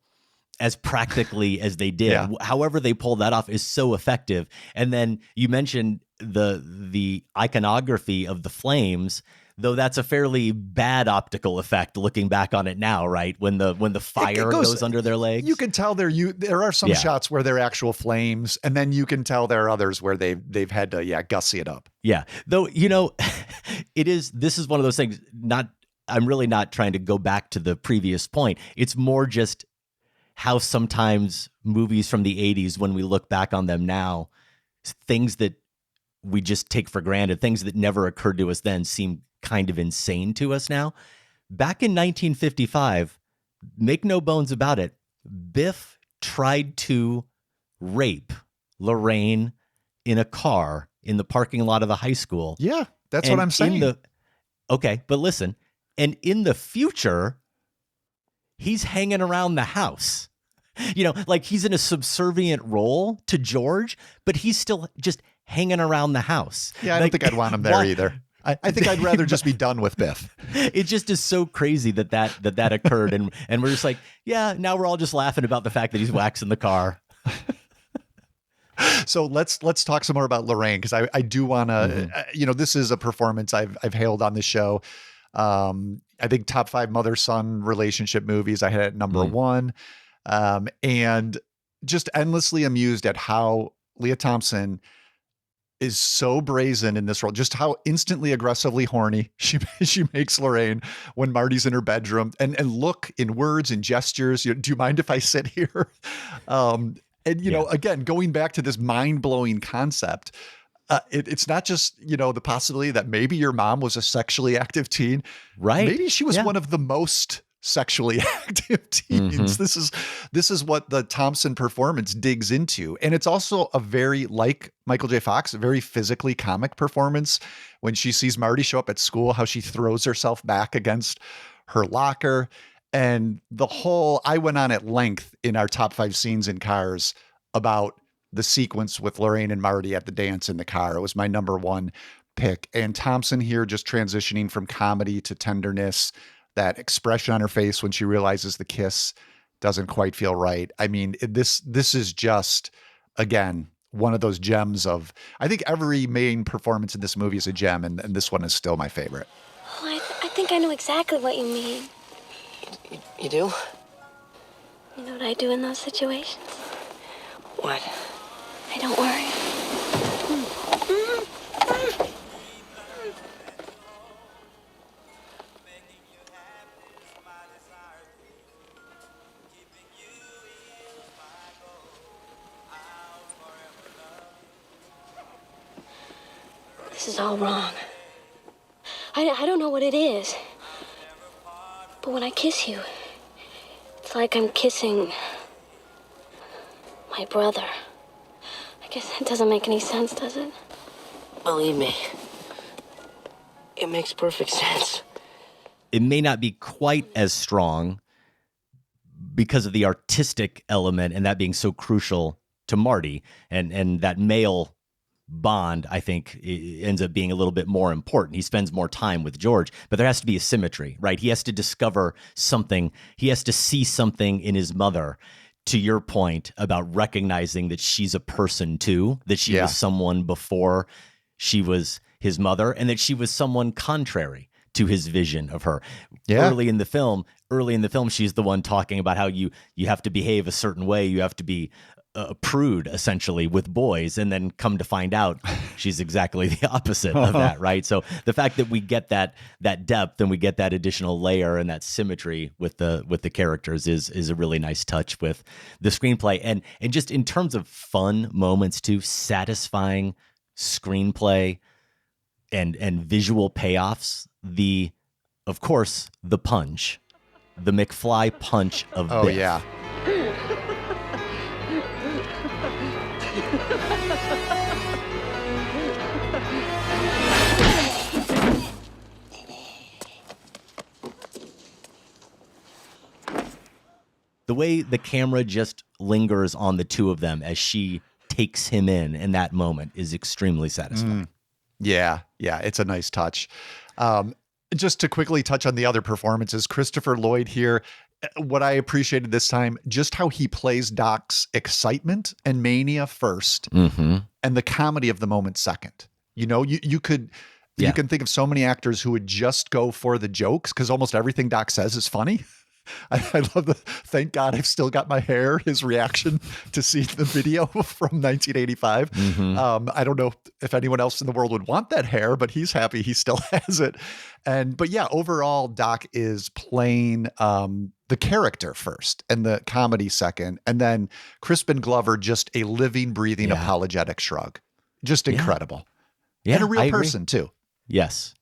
as practically as they did? However they pulled that off is so effective. And then you mentioned the iconography of the flames. Though that's a fairly bad optical effect looking back on it now, right? When the fire goes under their legs. You can tell there are some shots where they're actual flames, and then you can tell there are others where they've had to gussy it up. Yeah. Though, this is one of those things, I'm really not trying to go back to the previous point. It's more just how sometimes movies from the 80s, when we look back on them now, things that we just take for granted, things that never occurred to us then, seem kind of insane to us now. Back in 1955, make no bones about it, Biff tried to rape Lorraine in a car in the parking lot of the high school. Yeah, that's what I'm saying. Okay, but listen, and in the future, he's hanging around the house. Like he's in a subservient role to George, but he's still just hanging around the house. Yeah, I don't think I'd want him there either. I think I'd rather just be done with Biff. It just is so crazy that occurred, and we're just like, yeah, now we're all just laughing about the fact that he's waxing the car. So let's talk some more about Lorraine, because I do want to. This is a performance I've hailed on the show. I think top 5 mother-son relationship movies. I had it at number 1, and just endlessly amused at how Leah Thompson is so brazen in this role, just how instantly aggressively horny she makes Lorraine when Marty's in her bedroom, and look in words and gestures. Do you mind if I sit here? Again, going back to this mind-blowing concept, it's not just, the possibility that maybe your mom was a sexually active teen, right? Maybe she was one of the most sexually active teens. This is what the Thompson performance digs into. And it's also a very, like Michael J. Fox, a very physically comic performance. When she sees Marty show up at school, how she throws herself back against her locker. And I went on at length in our top 5 scenes in Cars about the sequence with Lorraine and Marty at the dance in the car. It was my number 1 pick. And Thompson here just transitioning from comedy to tenderness, that expression on her face when she realizes the kiss doesn't quite feel right. I mean, this is just, again, one of those gems of, I think every main performance in this movie is a gem, and this one is still my favorite. Oh, I think I know exactly what you mean. You do? You know what I do in those situations? What? I don't worry. This is all wrong. I don't know what it is. But when I kiss you, it's like I'm kissing my brother. I guess that doesn't make any sense, does it? Believe me, it makes perfect sense. It may not be quite as strong because of the artistic element and that being so crucial to Marty, and that male bond, I think, ends up being a little bit more important. He spends more time with George, but there has to be a symmetry, right? He has to discover something. He has to see something in his mother, to your point about recognizing that she's a person too, that she was someone before she was his mother, and that she was someone contrary to his vision of her. Early in the film, she's the one talking about how you have to behave a certain way. You have to be a prude, essentially, with boys, and then come to find out she's exactly the opposite of that, right? So the fact that we get that depth and we get that additional layer and that symmetry with the characters is a really nice touch with the screenplay, and just in terms of fun moments too, satisfying screenplay and visual payoffs. Of course, the punch, the McFly punch of Biff. Oh yeah. The way the camera just lingers on the two of them as she takes him in that moment is extremely satisfying. Yeah, it's a nice touch. Just to quickly touch on the other performances, Christopher Lloyd here, what I appreciated this time, just how he plays Doc's excitement and mania first, and the comedy of the moment second. You could, You can think of so many actors who would just go for the jokes because almost everything Doc says is funny. I love the "thank God I've still got my hair," his reaction to see the video from 1985. I don't know if anyone else in the world would want that hair, but he's happy he still has it. But yeah, overall, Doc is playing the character first and the comedy second. And then Crispin Glover, just a living, breathing, apologetic shrug. Just incredible. Yeah, and a real person too. Yes.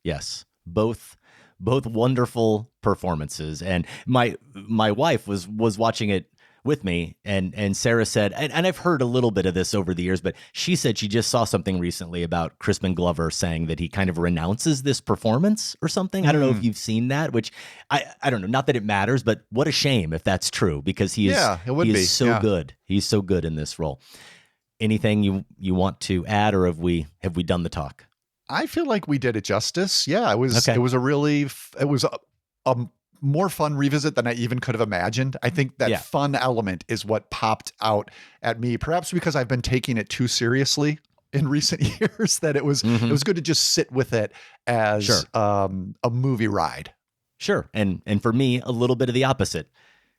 Both wonderful performances. And my wife was watching it with me, and Sarah said, and I've heard a little bit of this over the years, but she said she just saw something recently about Crispin Glover saying that he kind of renounces this performance or something. I don't know if you've seen that, which I don't know. Not that it matters, but what a shame if that's true, because he is so good. He's so good in this role. Anything you want to add, or have we done the talk? I feel like we did it justice. Yeah, it was a more fun revisit than I even could have imagined. I think that fun element is what popped out at me, perhaps because I've been taking it too seriously in recent years, that it was good to just sit with it as a movie ride. Sure. And for me, a little bit of the opposite.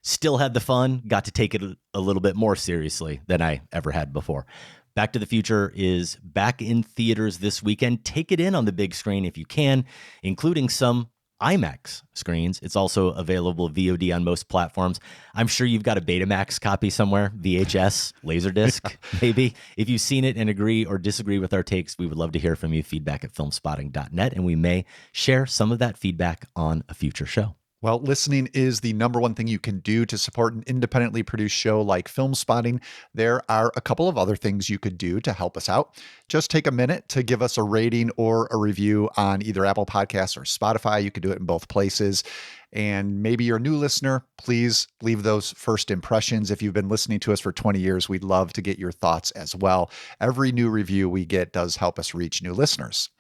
Still had the fun, got to take it a little bit more seriously than I ever had before. Back to the Future is back in theaters this weekend. Take it in on the big screen if you can, including some IMAX screens. It's also available VOD on most platforms. I'm sure you've got a Betamax copy somewhere, VHS, Laserdisc, maybe. If you've seen it and agree or disagree with our takes, we would love to hear from you. Feedback at filmspotting.net, and we may share some of that feedback on a future show. Well, listening is the number one thing you can do to support an independently produced show like Film Spotting. There are a couple of other things you could do to help us out. Just take a minute to give us a rating or a review on either Apple Podcasts or Spotify. You can do it in both places. And maybe you're a new listener, please leave those first impressions. If you've been listening to us for 20 years, we'd love to get your thoughts as well. Every new review we get does help us reach new listeners.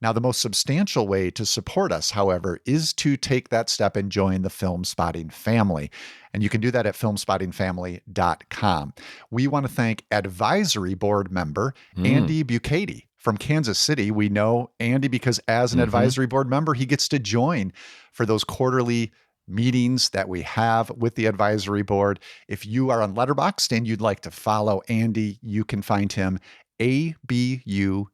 Now, the most substantial way to support us, however, is to take that step and join the Film Spotting family. And you can do that at filmspottingfamily.com. We want to thank advisory board member Andy Bucati from Kansas City. We know Andy because as an advisory board member, he gets to join for those quarterly meetings that we have with the advisory board. If you are on Letterboxd and you'd like to follow Andy, you can find him ABUKATY.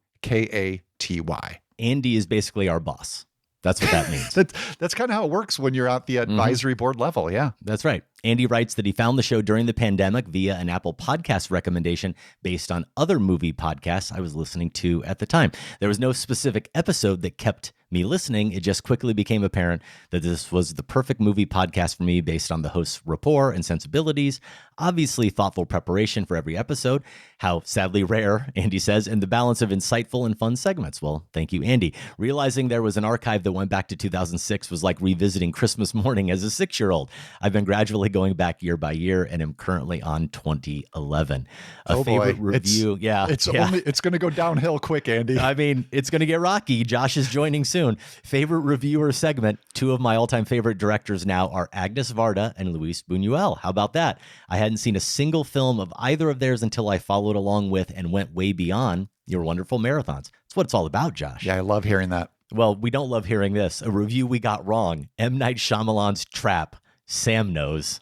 Andy is basically our boss. That's what that means. That's kind of how it works when you're at the advisory board level. Yeah, that's right. Andy writes that he found the show during the pandemic via an Apple Podcast recommendation based on other movie podcasts I was listening to at the time. There was no specific episode that kept me listening. It just quickly became apparent that this was the perfect movie podcast for me based on the host's rapport and sensibilities, obviously thoughtful preparation for every episode, how sadly rare, Andy says, and the balance of insightful and fun segments. Well, thank you, Andy. Realizing there was an archive that went back to 2006 was like revisiting Christmas morning as a 6-year-old. I've been gradually going back year by year and am currently on 2011. A favorite review. It's going to go downhill quick, Andy. I mean, it's going to get rocky. Josh is joining soon. Favorite reviewer segment. 2 of my all-time favorite directors now are Agnes Varda and Luis Buñuel. How about that? I hadn't seen a single film of either of theirs until I followed along with and went way beyond your wonderful marathons. That's what it's all about, Josh. Yeah, I love hearing that. Well, we don't love hearing this. A review we got wrong. M. Night Shyamalan's Trap. Sam knows.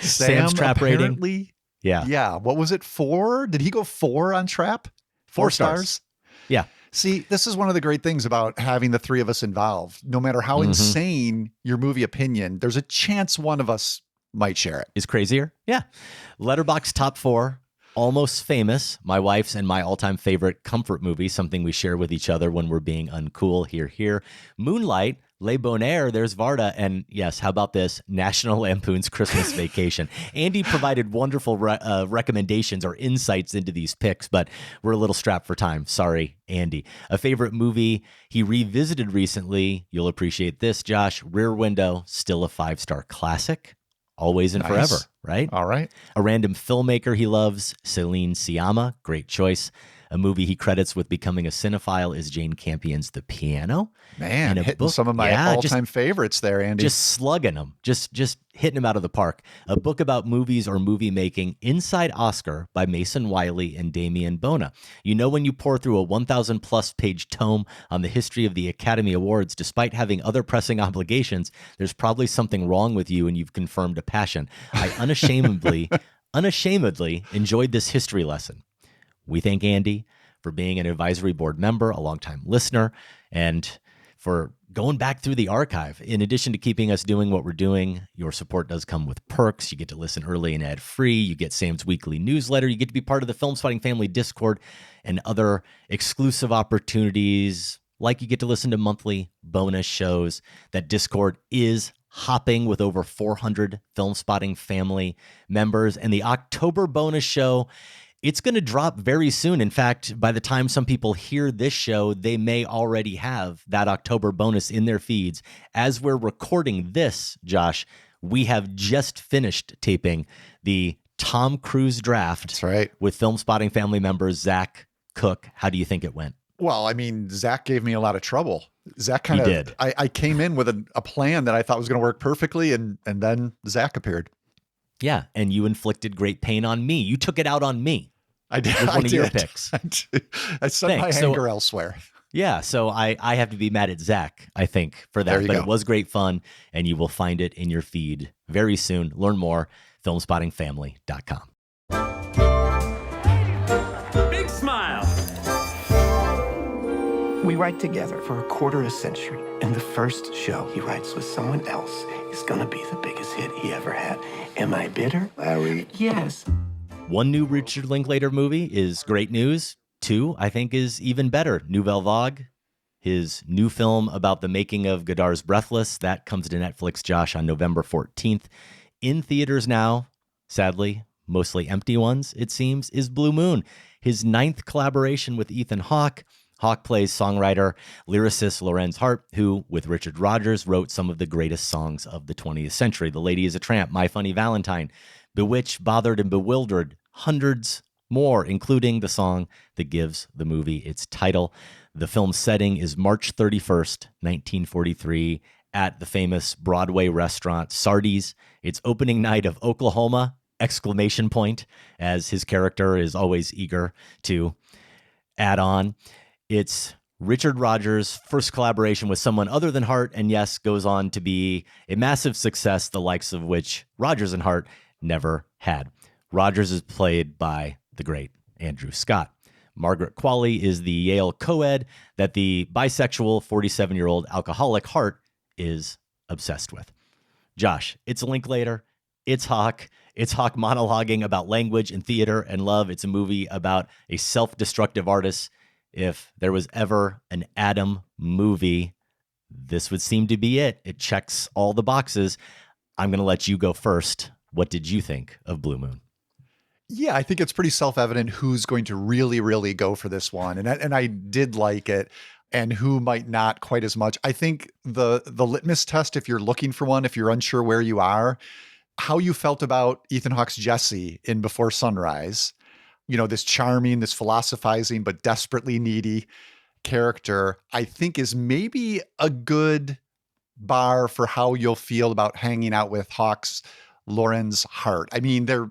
Sam's Trap rating. Yeah. What was it? 4? Did he go 4 on Trap? 4 stars? Yeah. See, this is one of the great things about having the 3 of us involved. No matter how insane your movie opinion, there's a chance one of us might share it. Is crazier? Yeah. Letterboxd top 4. Almost Famous, my wife's and my all-time favorite comfort movie, something we share with each other when we're being uncool. Here. Moonlight, Le Bon Air, there's Varda, and yes, how about this? National Lampoon's Christmas Vacation. Andy provided wonderful recommendations or insights into these picks, but we're a little strapped for time. Sorry, Andy. A favorite movie he revisited recently, you'll appreciate this, Josh. Rear Window, still a 5-star classic. Always and forever, right? All right. A random filmmaker he loves, Celine Sciamma, great choice. A movie he credits with becoming a cinephile is Jane Campion's The Piano. Man, And a hitting book- some of my yeah, all-time favorites there, Andy. Just slugging them, just hitting them out of the park. A book about movies or movie making, Inside Oscar by Mason Wiley and Damian Bona. You know, when you pour through a 1,000 plus page tome on the history of the Academy Awards, despite having other pressing obligations, there's probably something wrong with you and you've confirmed a passion. I unashamedly enjoyed this history lesson. We thank Andy for being an advisory board member, a longtime listener, and for going back through the archive. In addition to keeping us doing what we're doing, your support does come with perks. You get to listen early and ad-free. You get Sam's weekly newsletter. You get to be part of the Film Spotting Family Discord and other exclusive opportunities, like you get to listen to monthly bonus shows. That Discord is hopping with over 400 Film Spotting Family members. And the October bonus show, it's going to drop very soon. In fact, by the time some people hear this show, they may already have that October bonus in their feeds. As we're recording this, Josh, we have just finished taping the Tom Cruise draft. That's right. With Film Spotting Family members Zach Cook. How do you think it went? Well, I mean, Zach gave me a lot of trouble. Zach kind of did. I came in with a plan that I thought was going to work perfectly, and then Zach appeared. Yeah, and you inflicted great pain on me. You took it out on me. I did. With one I of your did. picks. I sent my Thanks. anger elsewhere. Yeah, so I have to be mad at Zach, I think, for There that. you But go. it was great fun, and you will find it in your feed very soon. Learn more, filmspottingfamily.com. Big smile. We write together for a quarter of a century, and the first show he writes with someone else is gonna be the biggest hit he ever had. Am I bitter, Larry? Yes. One new Richard Linklater movie is great news. Two, I think, is even better. Nouvelle Vague, his new film about the making of Godard's Breathless, that comes to Netflix, Josh, on November 14th. In theaters now, sadly, mostly empty ones, it seems, is Blue Moon, his 9th collaboration with Ethan Hawke. Hawke plays songwriter, lyricist Lorenz Hart, who, with Richard Rodgers, wrote some of the greatest songs of the 20th century. The Lady is a Tramp, My Funny Valentine, Bewitched, Bothered, and Bewildered, hundreds more, including the song that gives the movie its title. The film's setting is March 31st, 1943, at the famous Broadway restaurant Sardi's. It's opening night of Oklahoma, ! As his character is always eager to add on. It's Richard Rodgers' first collaboration with someone other than Hart, and yes, goes on to be a massive success, the likes of which Rodgers and Hart never had. Rodgers is played by the great Andrew Scott. Margaret Qualley is the Yale co-ed that the bisexual 47-year-old alcoholic Hart is obsessed with. Josh, it's Linklater. It's Hawke. It's Hawke monologuing about language and theater and love. It's a movie about a self-destructive artist. If there was ever an Adam movie, this would seem to be it. It checks all the boxes. I'm going to let you go first. What did you think of Blue Moon? Yeah, I think it's pretty self-evident who's going to really, really go for this one. And I did like it, and who might not quite as much. I think the litmus test, if you're looking for one, if you're unsure where you are, how you felt about Ethan Hawke's Jesse in Before Sunrise. You know, this charming, this philosophizing, but desperately needy character, I think is maybe a good bar for how you'll feel about hanging out with Hawke's Lorenz Hart. I mean, they're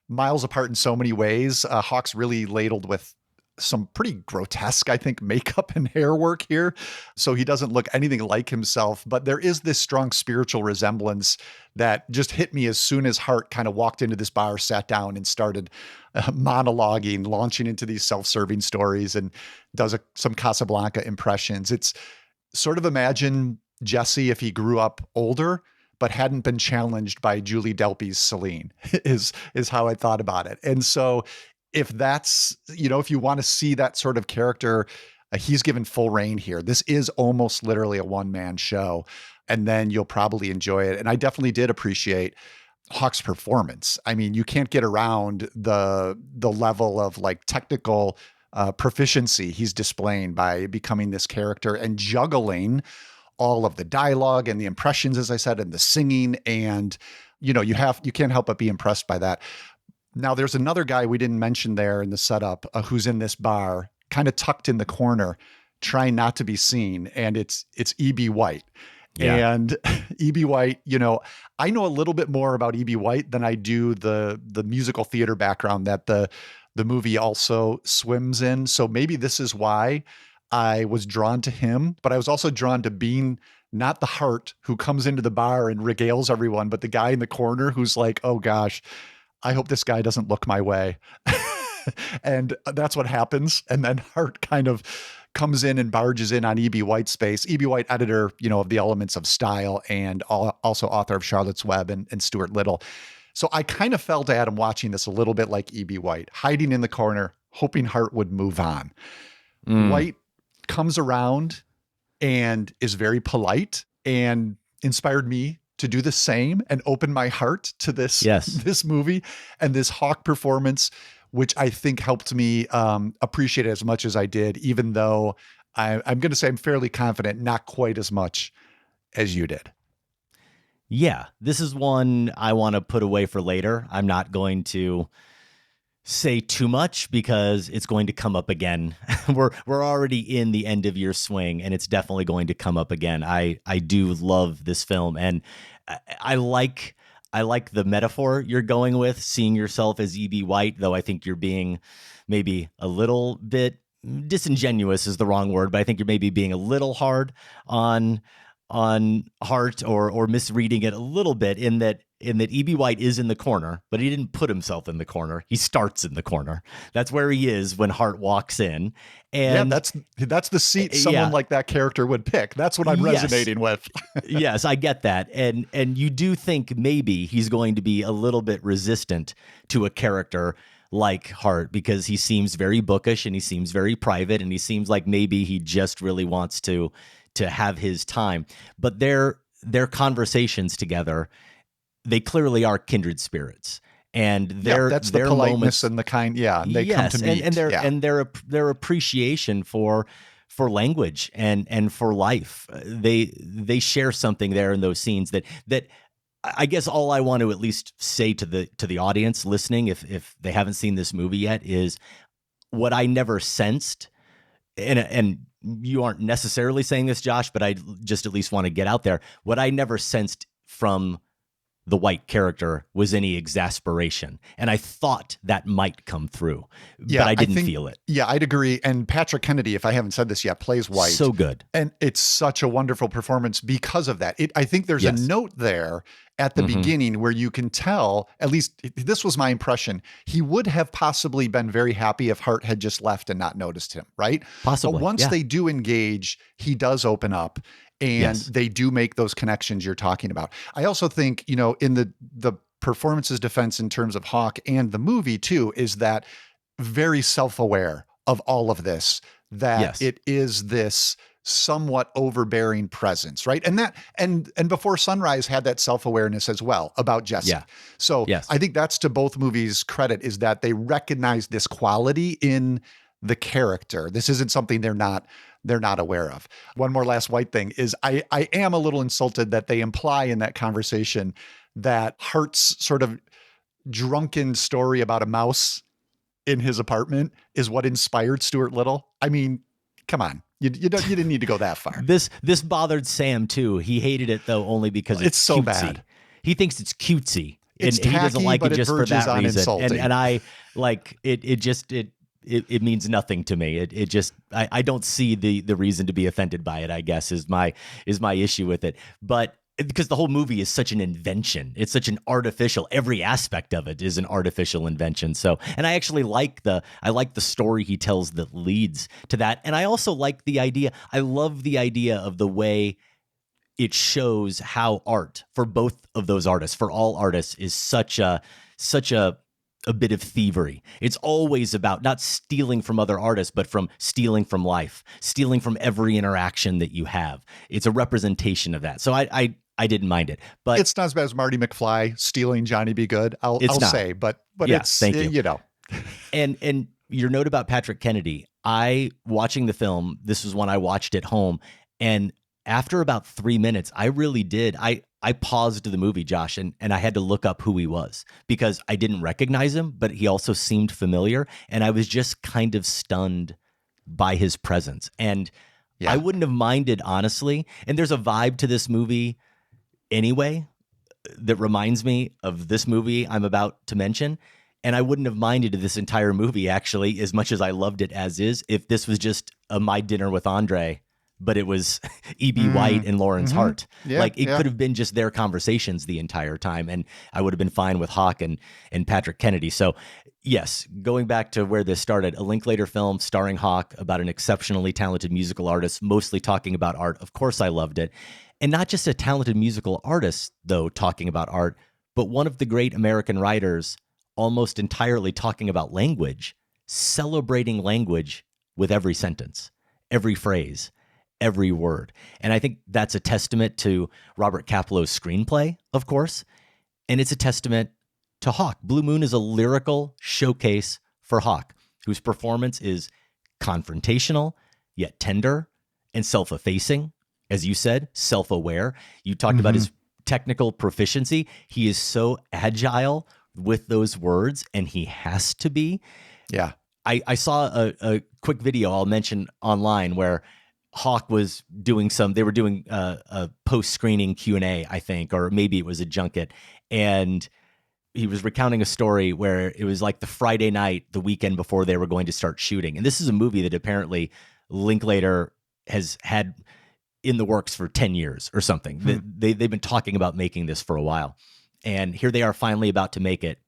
miles apart in so many ways. Hawke's really ladled with some pretty grotesque, I think, makeup and hair work here. So he doesn't look anything like himself, but there is this strong spiritual resemblance that just hit me as soon as Hart kind of walked into this bar, sat down and started monologuing, launching into these self-serving stories, and does some Casablanca impressions. It's sort of, imagine Jesse if he grew up older, but hadn't been challenged by Julie Delpy's Celine, is how I thought about it. And so if that's, you know, if you want to see that sort of character, he's given full reign here. This is almost literally a one-man show, and then you'll probably enjoy it. And I definitely did appreciate Hawke's performance. I mean, you can't get around the level of like technical proficiency he's displaying by becoming this character and juggling all of the dialogue and the impressions, as I said, and the singing. And, you know, you can't help but be impressed by that. Now, there's another guy we didn't mention there in the setup who's in this bar, kind of tucked in the corner, trying not to be seen, and it's E.B. White. Yeah. And E.B. White, I know a little bit more about E.B. White than I do the musical theater background that the movie also swims in. So maybe this is why I was drawn to him, but I was also drawn to being not the heart who comes into the bar and regales everyone, but the guy in the corner who's like, oh gosh, I hope this guy doesn't look my way. And that's what happens. And then Hart kind of comes in and barges in on E.B. White's space. E.B. White, editor, of the Elements of Style, and also author of Charlotte's Web and Stuart Little. So I kind of felt, Adam, watching this a little bit like E.B. White, hiding in the corner, hoping Hart would move on. White comes around and is very polite and inspired me to do the same and open my heart to this movie and this Hawk performance, which I think helped me appreciate it as much as I did, even though I'm going to say I'm fairly confident, not quite as much as you did. Yeah, this is one I want to put away for later. I'm not going to say too much because it's going to come up again. We're already in the end of year swing, and it's definitely going to come up again. I do love this film, and I like the metaphor you're going with, seeing yourself as E.B. White, though I think you're being maybe a little bit disingenuous is the wrong word, but I think you're maybe being a little hard on Hart or misreading it a little bit in that E.B. White is in the corner, but he didn't put himself in the corner. He starts in the corner. That's where he is when Hart walks in. And that's the seat someone like that character would pick. That's what I'm resonating with. Yes, I get that. And you do think maybe he's going to be a little bit resistant to a character like Hart because he seems very bookish and he seems very private and he seems like maybe he just really wants to have his time. But their conversations together, they clearly are kindred spirits. And that's the politeness moments, and the kind, they come to meet. And their appreciation for language and for life. They share something there in those scenes that I guess all I want to at least say to the audience listening, if they haven't seen this movie yet, is what I never sensed, and you aren't necessarily saying this, Josh, but I just at least want to get out there. What I never sensed from the White character was any exasperation. And I thought that might come through, but I didn't feel it. Yeah, I'd agree. And Patrick Kennedy, if I haven't said this yet, plays White. So good. And it's such a wonderful performance because of that. I think there's a note there at the beginning where you can tell, at least this was my impression, he would have possibly been very happy if Hart had just left and not noticed him, right? Possibly. But once they do engage, he does open up. And they do make those connections you're talking about. I also think, in the performance's defense in terms of Hawk and the movie too, is that very self-aware of all of this, that it is this somewhat overbearing presence, right? And Before Sunrise had that self-awareness as well about Jesse. Yeah. So I think that's to both movies' credit, is that they recognize this quality in the character. This isn't something they're not aware of. One more last White thing is I am a little insulted that they imply in that conversation that Hart's sort of drunken story about a mouse in his apartment is what inspired Stuart Little. I mean, come on. You didn't need to go that far. This bothered Sam too. He hated it though only because it's so cutesy. Bad. He thinks it's cutesy. It's tacky, he doesn't like but it just for that reason. Insulting. And I like it means nothing to me. It just I don't see the reason to be offended by it, I guess, is my issue with it. But because the whole movie is such an invention. It's such an artificial, every aspect of it is an artificial invention. So, and I actually like the story he tells that leads to that. And I also like the idea. I love the idea of the way it shows how art for both of those artists, for all artists, is such a bit of thievery. It's always about not stealing from other artists, but from stealing from life, stealing from every interaction that you have. It's a representation of that. So I didn't mind it, but it's not as bad as Marty McFly stealing Johnny Be Good. I'll say, but it's, thank you. And your note about Patrick Kennedy, watching the film, this was one I watched at home, and after about 3 minutes, I really did. I I paused the movie, Josh, and I had to look up who he was because I didn't recognize him, but he also seemed familiar. And I was just kind of stunned by his presence. And I wouldn't have minded, honestly. And there's a vibe to this movie anyway that reminds me of this movie I'm about to mention. And I wouldn't have minded this entire movie, actually, as much as I loved it as is, if this was just a My Dinner with Andre, but it was E.B. White and Lawrence Hart. Like, it could have been just their conversations the entire time, and I would have been fine with Hawk and Patrick Kennedy. So, yes, going back to where this started, a Linklater film starring Hawk about an exceptionally talented musical artist, mostly talking about art. Of course, I loved it. And not just a talented musical artist, though, talking about art, but one of the great American writers almost entirely talking about language, celebrating language with every sentence, every phrase, every word. And I think that's a testament to Robert Kaplow's screenplay, of course, and it's a testament to Hawk. Blue Moon is a lyrical showcase for Hawk, whose performance is confrontational, yet tender and self-effacing. As you said, self-aware. You talked about his technical proficiency. He is so agile with those words, and he has to be. Yeah. I saw a quick video I'll mention online where Hawk was doing they were doing a post-screening Q&A, I think, or maybe it was a junket. And he was recounting a story where it was like the Friday night, the weekend before they were going to start shooting. And this is a movie that apparently Linklater has had in the works for 10 years or something. They've been talking about making this for a while. And here they are finally about to make it.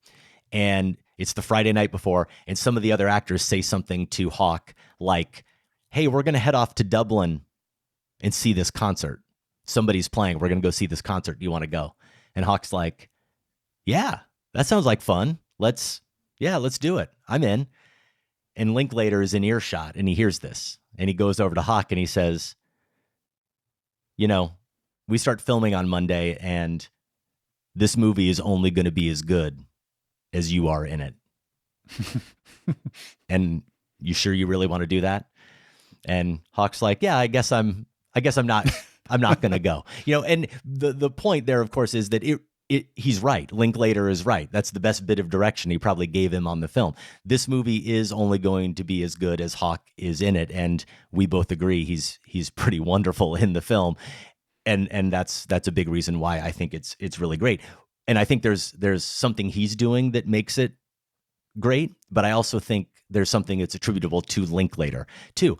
And it's the Friday night before, and some of the other actors say something to Hawk like, hey, we're going to head off to Dublin and see this concert. Somebody's playing. We're going to go see this concert. Do you want to go? And Hawk's like, yeah, that sounds like fun. Let's do it. I'm in. And Linklater is in earshot, and he hears this. And he goes over to Hawk and he says, you know, we start filming on Monday, and this movie is only going to be as good as you are in it. And you sure you really want to do that? And Hawk's like, yeah, I guess I'm not going to go. You know, and the point there, of course, is that he's right. Linklater is right. That's the best bit of direction he probably gave him on the film. This movie is only going to be as good as Hawk is in it, and we both agree he's pretty wonderful in the film. And that's a big reason why I think it's really great. And I think there's something he's doing that makes it great, but I also think there's something that's attributable to Linklater too.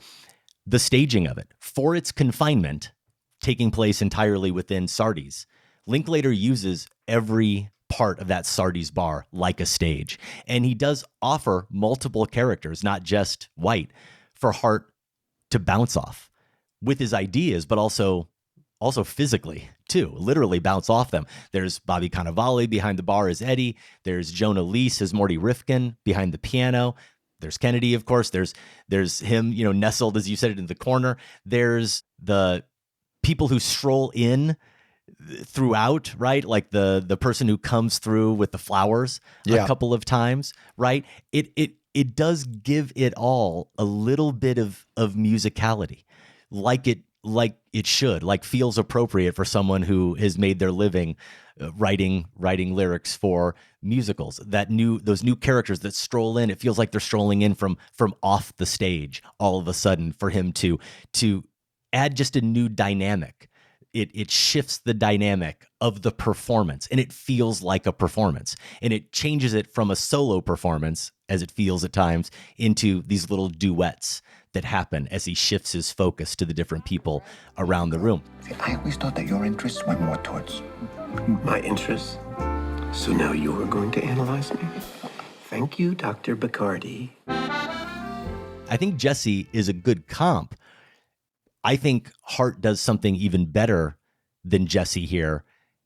The staging of it, for its confinement, taking place entirely within Sardi's, Linklater uses every part of that Sardi's bar like a stage. And he does offer multiple characters, not just White, for Hart to bounce off with his ideas, but also physically too, literally bounce off them. There's Bobby Cannavale behind the bar as Eddie. There's Jonah Leese as Morty Rifkin behind the piano. There's Kennedy, of course. There's him, you know, nestled, as you said, in the corner. There's the people who stroll in throughout, right? Like the person who comes through with the flowers a couple of times, right? It does give it all a little bit of musicality, like it should, like feels appropriate for someone who has made their living writing lyrics for musicals. Those new characters that stroll in, it feels like they're strolling in from off the stage all of a sudden for him to add just a new dynamic. It shifts the dynamic of the performance, and it feels like a performance, and it changes it from a solo performance, as it feels at times, into these little duets that happen as he shifts his focus to the different people around the room. See, I always thought that your interests went more towards my interests. So now you're going to analyze me? Thank you, Dr. Bacardi. I think Jesse is a good comp. I think Hart does something even better than Jesse here,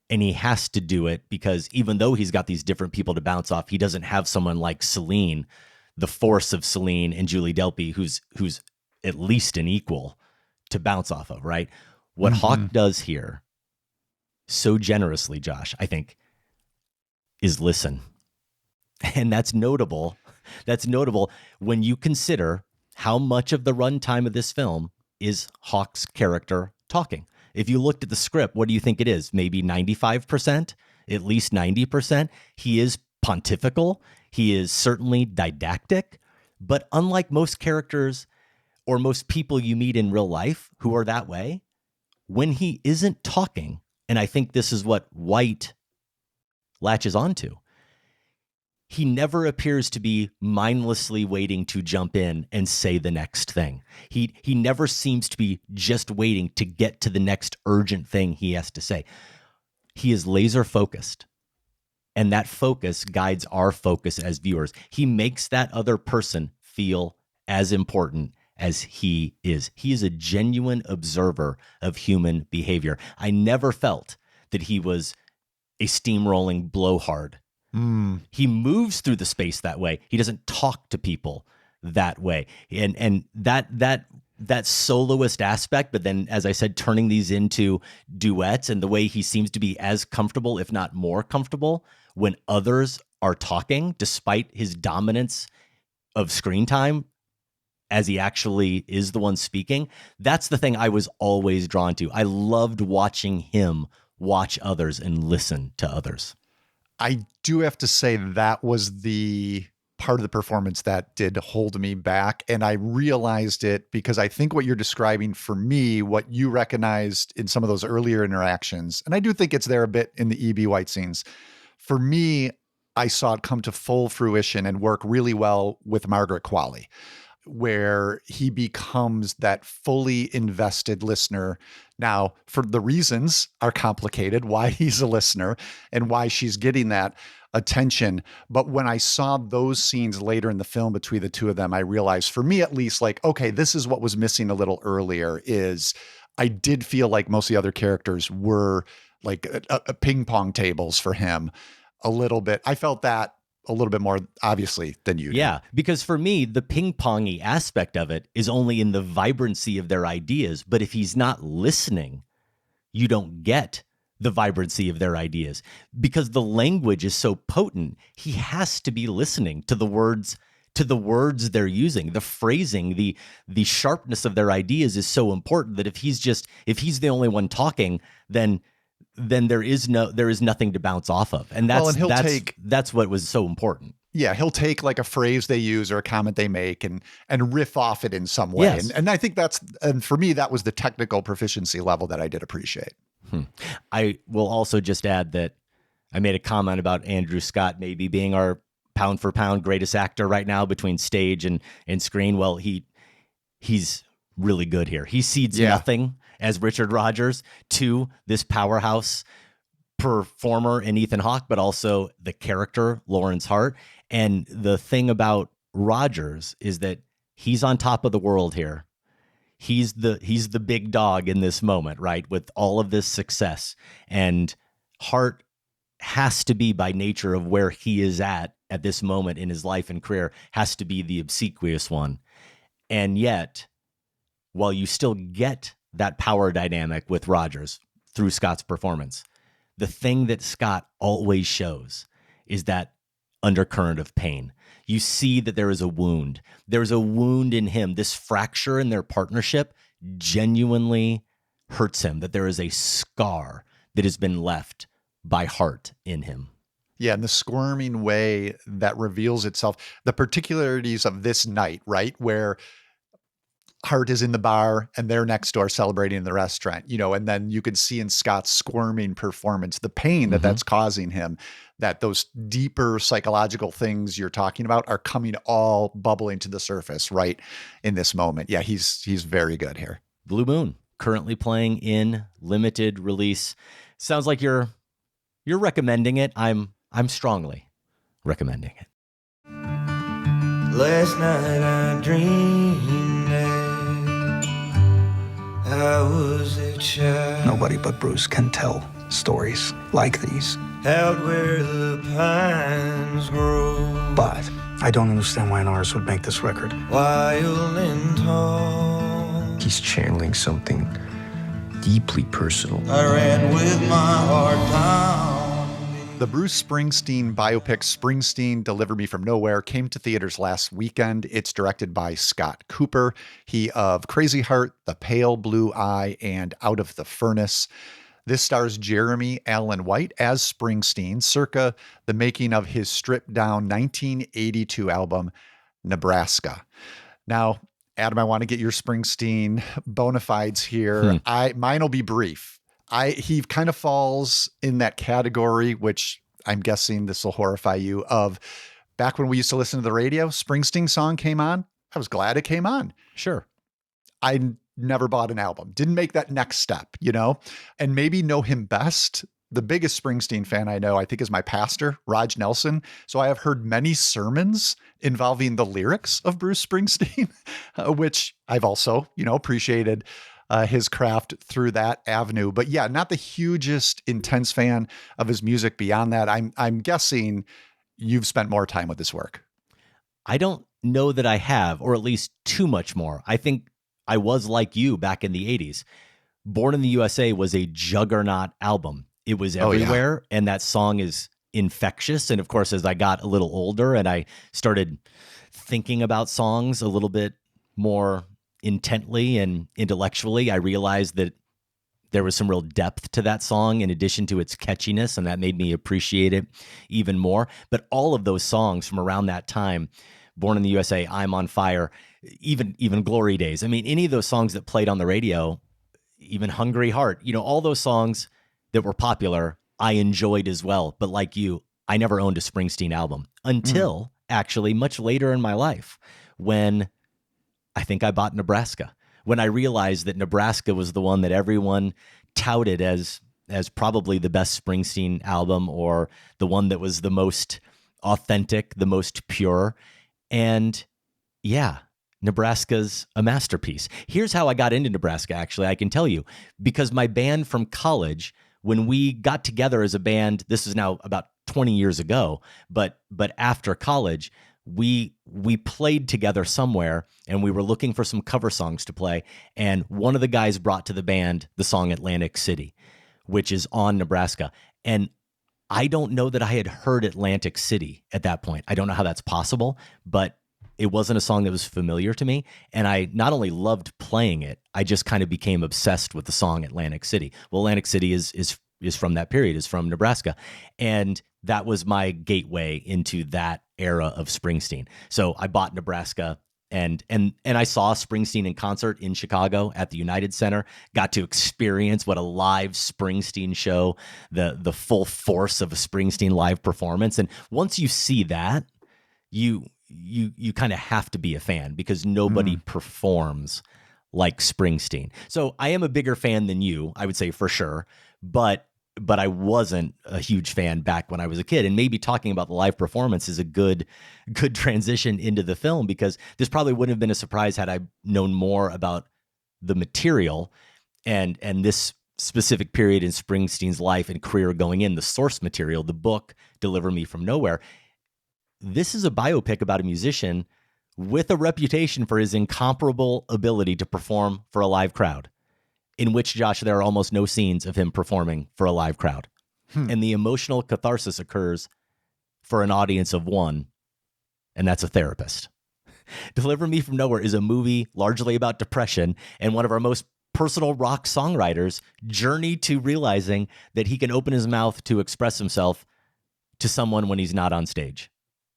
and he has to do it because even though he's got these different people to bounce off, he doesn't have someone like Celine, the force of Celine and Julie Delpy, who's at least an equal to bounce off of, right? What Hawk does here so generously, Josh, I think, is listen. And that's notable. That's notable when you consider how much of the runtime of this film is Hawk's character talking. If you looked at the script, what do you think it is? Maybe 95%, at least 90%. He is pontifical. He is certainly didactic. But unlike most characters or most people you meet in real life who are that way, when he isn't talking, and I think this is what White latches onto, he never appears to be mindlessly waiting to jump in and say the next thing. He never seems to be just waiting to get to the next urgent thing he has to say. He is laser focused, and that focus guides our focus as viewers. He makes that other person feel as important as he is. He is a genuine observer of human behavior. I never felt that he was a steamrolling blowhard. He moves through the space that way. He doesn't talk to people that way. And that soloist aspect, but then, as I said, turning these into duets, and the way he seems to be as comfortable, if not more comfortable, when others are talking, despite his dominance of screen time, as he actually is the one speaking. That's the thing I was always drawn to. I loved watching him watch others and listen to others. I do have to say that was the part of the performance that did hold me back. And I realized it because I think what you're describing for me, what you recognized in some of those earlier interactions, and I do think it's there a bit in the E.B. White scenes. For me, I saw it come to full fruition and work really well with Margaret Qualley, where he becomes that fully invested listener. Now, for the reasons are complicated, why he's a listener and why she's getting that attention. But when I saw those scenes later in the film between the two of them, I realized, for me at least, like, okay, this is what was missing a little earlier. Is I did feel like most of the other characters were like a ping pong tables for him a little bit. I felt that a little bit more obviously than you. Yeah, because for me, the ping-pongy aspect of it is only in the vibrancy of their ideas. But if he's not listening, you don't get the vibrancy of their ideas, because the language is so potent. He has to be listening to the words they're using. The phrasing, the sharpness of their ideas is so important that if he's the only one talking, then there is nothing to bounce off of. And that's what was so important. Yeah, he'll take like a phrase they use or a comment they make and riff off it in some way. Yes. And I think and for me, that was the technical proficiency level that I did appreciate. I will also just add that I made a comment about Andrew Scott maybe being our pound for pound greatest actor right now between stage and screen. Well, he's really good here. He cedes nothing as Richard Rodgers to this powerhouse performer in Ethan Hawke, but also the character Lawrence Hart. And the thing about Rodgers is that he's on top of the world here. He's the big dog in this moment, right? With all of this success. And Hart has to be, by nature of where he is at this moment in his life and career, has to be the obsequious one. And yet, while you still get that power dynamic with Rodgers through Scott's performance, the thing that Scott always shows is that undercurrent of pain. You see that there is a wound. There's a wound in him. This fracture in their partnership genuinely hurts him, that there is a scar that has been left by Hart in him. Yeah, and the squirming way that reveals itself, the particularities of this night, right? Where Hart is in the bar and they're next door celebrating in the restaurant, and then you can see in Scott's squirming performance, the pain that's causing him, that those deeper psychological things you're talking about are coming all bubbling to the surface right in this moment. Yeah, he's very good here. Blue Moon, currently playing in limited release. Sounds like you're recommending it. I'm strongly recommending it. Last night I dreamed that I was a child. Nobody but Bruce can tell stories like these. Out where the pines grow. But I don't understand why an artist would make this record. Wild and tall. He's channeling something deeply personal. I ran with my heart down. The Bruce Springsteen biopic Springsteen, Deliver Me From Nowhere came to theaters last weekend. It's directed by Scott Cooper. He of Crazy Heart, The Pale Blue Eye, and Out of the Furnace. This stars Jeremy Allen White as Springsteen, circa the making of his stripped-down 1982 album, Nebraska. Now, Adam, I want to get your Springsteen bona fides here. Mine will be brief. He kind of falls in that category, which I'm guessing this will horrify you, of back when we used to listen to the radio, Springsteen song came on. I was glad it came on. Sure. I never bought an album, didn't make that next step, and maybe know him best. The biggest Springsteen fan I know, I think, is my pastor, Raj Nelson. So I have heard many sermons involving the lyrics of Bruce Springsteen, which I've also, appreciated his craft through that avenue. But yeah, not the hugest intense fan of his music beyond that. I'm guessing you've spent more time with this work. I don't know that I have, or at least too much more. I think I was like you back in the 80s. Born in the USA was a juggernaut album. It was everywhere, and that song is infectious. And of course, as I got a little older and I started thinking about songs a little bit more intently and intellectually, I realized that there was some real depth to that song in addition to its catchiness, and that made me appreciate it even more. But all of those songs from around that time, Born in the USA, I'm on Fire, even Glory Days. I mean, any of those songs that played on the radio, even Hungry Heart, all those songs that were popular, I enjoyed as well. But like you, I never owned a Springsteen album until actually much later in my life, when I think I bought Nebraska, when I realized that Nebraska was the one that everyone touted as probably the best Springsteen album, or the one that was the most authentic, the most pure. And yeah, Nebraska's a masterpiece. Here's how I got into Nebraska, actually, I can tell you, because my band from college, when we got together as a band, this is now about 20 years ago, but after college, we played together somewhere, and we were looking for some cover songs to play. And one of the guys brought to the band the song Atlantic City, which is on Nebraska. And I don't know that I had heard Atlantic City at that point. I don't know how that's possible, but it wasn't a song that was familiar to me. And I not only loved playing it, I just kind of became obsessed with the song Atlantic City. Well, Atlantic City is from that period, is from Nebraska. And that was my gateway into that era of Springsteen. So I bought Nebraska, and I saw Springsteen in concert in Chicago at the United Center, got to experience what a live Springsteen show, the full force of a Springsteen live performance. And once you see that, you kind of have to be a fan, because nobody performs like Springsteen. So I am a bigger fan than you, I would say, for sure. But I wasn't a huge fan back when I was a kid. And maybe talking about the live performance is a good transition into the film, because this probably wouldn't have been a surprise had I known more about the material and this specific period in Springsteen's life and career going in, the source material, the book, Deliver Me From Nowhere. This is a biopic about a musician with a reputation for his incomparable ability to perform for a live crowd, in which, Josh, there are almost no scenes of him performing for a live crowd. And the emotional catharsis occurs for an audience of one, and that's a therapist. Deliver Me From Nowhere is a movie largely about depression, and one of our most personal rock songwriters' journey to realizing that he can open his mouth to express himself to someone when he's not on stage.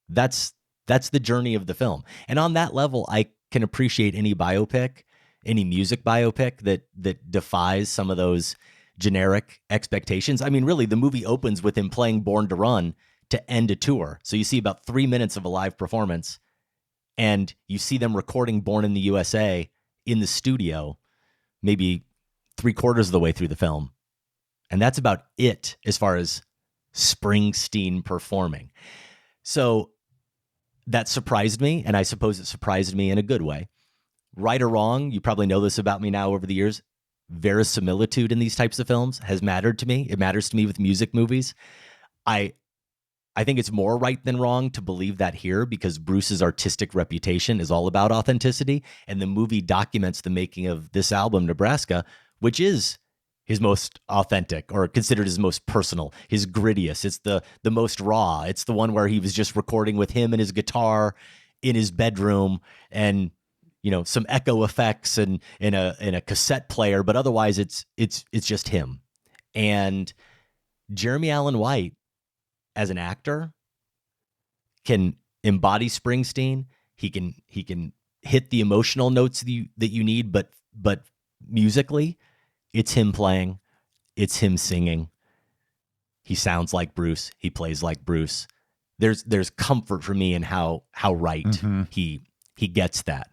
That's the journey of the film. And on that level, I can appreciate any biopic, any music biopic that defies some of those generic expectations. I mean, really, the movie opens with him playing Born to Run to end a tour. So you see about 3 minutes of a live performance, and you see them recording Born in the USA in the studio, maybe 3/4 of the way through the film. And that's about it as far as Springsteen performing. So that surprised me, and I suppose it surprised me in a good way. Right or wrong, you probably know this about me now over the years, verisimilitude in these types of films has mattered to me. It matters to me with music movies. I think it's more right than wrong to believe that here, because Bruce's artistic reputation is all about authenticity, and the movie documents the making of this album, Nebraska, which is his most authentic, or considered his most personal, his grittiest. It's the most raw. It's the one where he was just recording with him and his guitar in his bedroom, and some echo effects and in a cassette player, but otherwise it's just him. And Jeremy Allen White, as an actor, can embody Springsteen. He can hit the emotional notes that you need, but musically, it's him playing, it's him singing. He sounds like Bruce. He plays like Bruce. There's comfort for me in how right he gets that.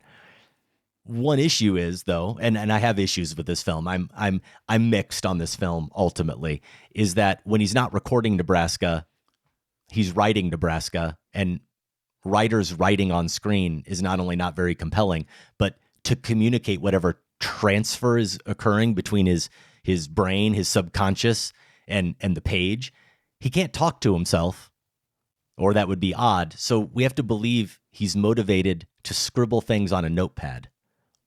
One issue is, though, and I have issues with this film. I'm mixed on this film ultimately, is that when he's not recording Nebraska, he's writing Nebraska, and writers writing on screen is not only not very compelling, but to communicate whatever transfer is occurring between his brain, his subconscious, and the page, he can't talk to himself, or that would be odd. So we have to believe he's motivated to scribble things on a notepad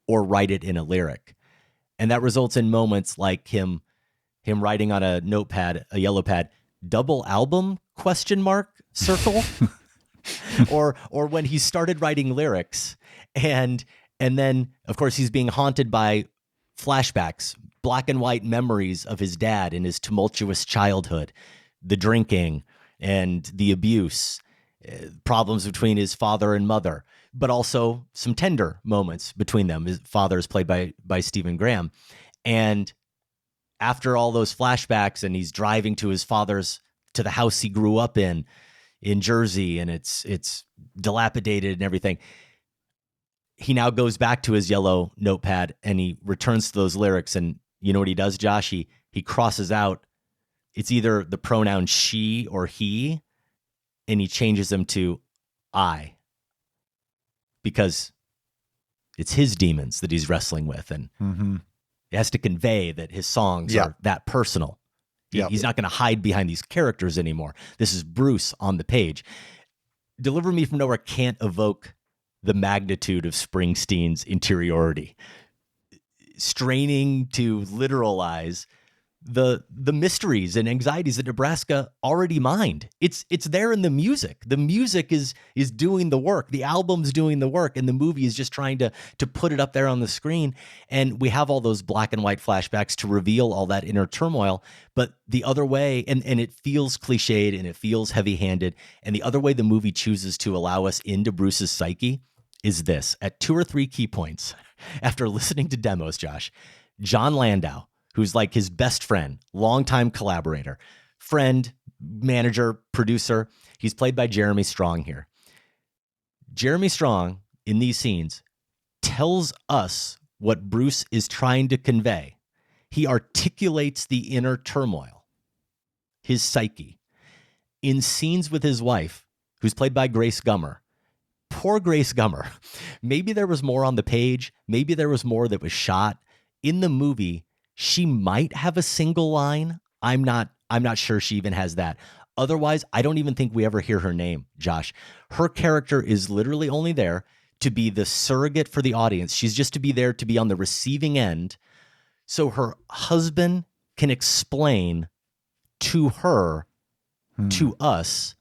or write it in a lyric. And that results in moments like him writing on a notepad, a yellow pad, double album ? Circle. or when he started writing lyrics, and then of course he's being haunted by flashbacks, black and white memories of his dad in his tumultuous childhood, the drinking and the abuse, problems between his father and mother, but also some tender moments between them. His father is played by Stephen Graham. And after all those flashbacks, and he's driving to the house he grew up in Jersey, and it's dilapidated and everything. He now goes back to his yellow notepad and he returns to those lyrics. And you know what he does, Josh? He crosses out, it's either the pronoun she or he, and he changes them to I, because it's his demons that he's wrestling with. And it has to convey that his songs are that personal. He's not going to hide behind these characters anymore. This is Bruce on the page. Deliver Me From Nowhere can't evoke the magnitude of Springsteen's interiority. Straining to literalize the mysteries and anxieties that Nebraska already mined. It's there in the music. The music is doing the work. The album's doing the work, and the movie is just trying to put it up there on the screen. And we have all those black and white flashbacks to reveal all that inner turmoil. But the other way, and it feels cliched and it feels heavy-handed, and the other way the movie chooses to allow us into Bruce's psyche is this. At 2 or 3 key points, after listening to demos, Josh, John Landau, who's like his best friend, longtime collaborator, friend, manager, producer. He's played by Jeremy Strong here. Jeremy Strong, in these scenes, tells us what Bruce is trying to convey. He articulates the inner turmoil, his psyche. In scenes with his wife, who's played by Grace Gummer. Poor Grace Gummer. Maybe there was more on the page. Maybe there was more that was shot. In the movie, she might have a single line. I'm not sure she even has that. Otherwise, I don't even think we ever hear her name, Josh. Her character is literally only there to be the surrogate for the audience. She's just to be there to be on the receiving end, so her husband can explain to her, to us,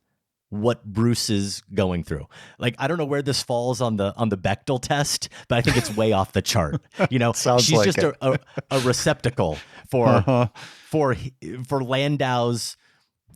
what Bruce is going through. Like, I don't know where this falls on the Bechdel test, but I think it's way off the chart. She's like just a receptacle for Landau's,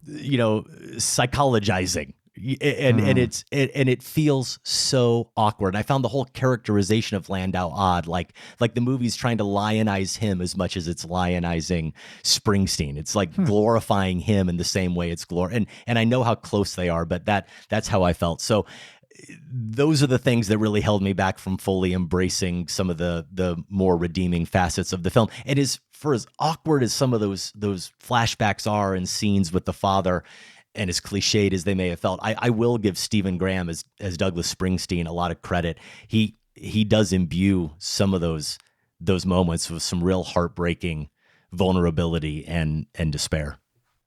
psychologizing. And it feels so awkward. I found the whole characterization of Landau odd, like the movie's trying to lionize him as much as it's lionizing Springsteen. It's like glorifying him in the same way it's and I know how close they are, but that's how I felt. So those are the things that really held me back from fully embracing some of the more redeeming facets of the film. And for as awkward as some of those flashbacks are and scenes with the father, and as cliched as they may have felt, I will give Stephen Graham as Douglas Springsteen a lot of credit. He does imbue some of those moments with some real heartbreaking vulnerability and despair.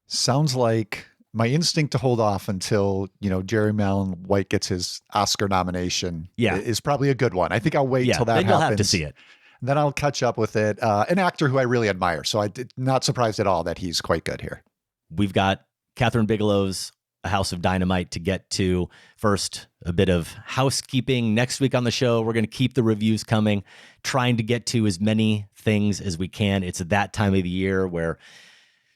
Sounds like my instinct to hold off until, Jeremy Allen White gets his Oscar nomination is probably a good one. I think I'll wait till that then happens. You'll have to see it. Then I'll catch up with it. An actor who I really admire. So I'm not surprised at all that he's quite good here. We've got Kathryn Bigelow's A House of Dynamite to get to. First, a bit of housekeeping. Next week on the show, we're going to keep the reviews coming, trying to get to as many things as we can. It's that time of the year where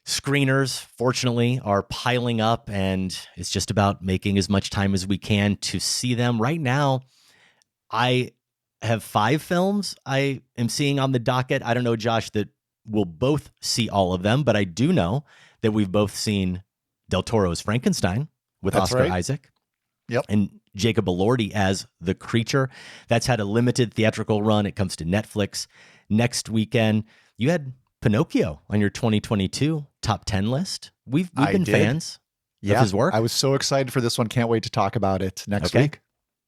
screeners, fortunately, are piling up, and it's just about making as much time as we can to see them. Right now, I have 5 films I am seeing on the docket. I don't know, Josh, that we'll both see all of them, but I do know that we've both seen Del Toro's Frankenstein with That's Oscar right. Isaac. Yep. And Jacob Elordi as the creature. That's had a limited theatrical run. It comes to Netflix next weekend. You had Pinocchio on your 2022 top 10 list. We've been fans of his work. I was so excited for this one. Can't wait to talk about it next week.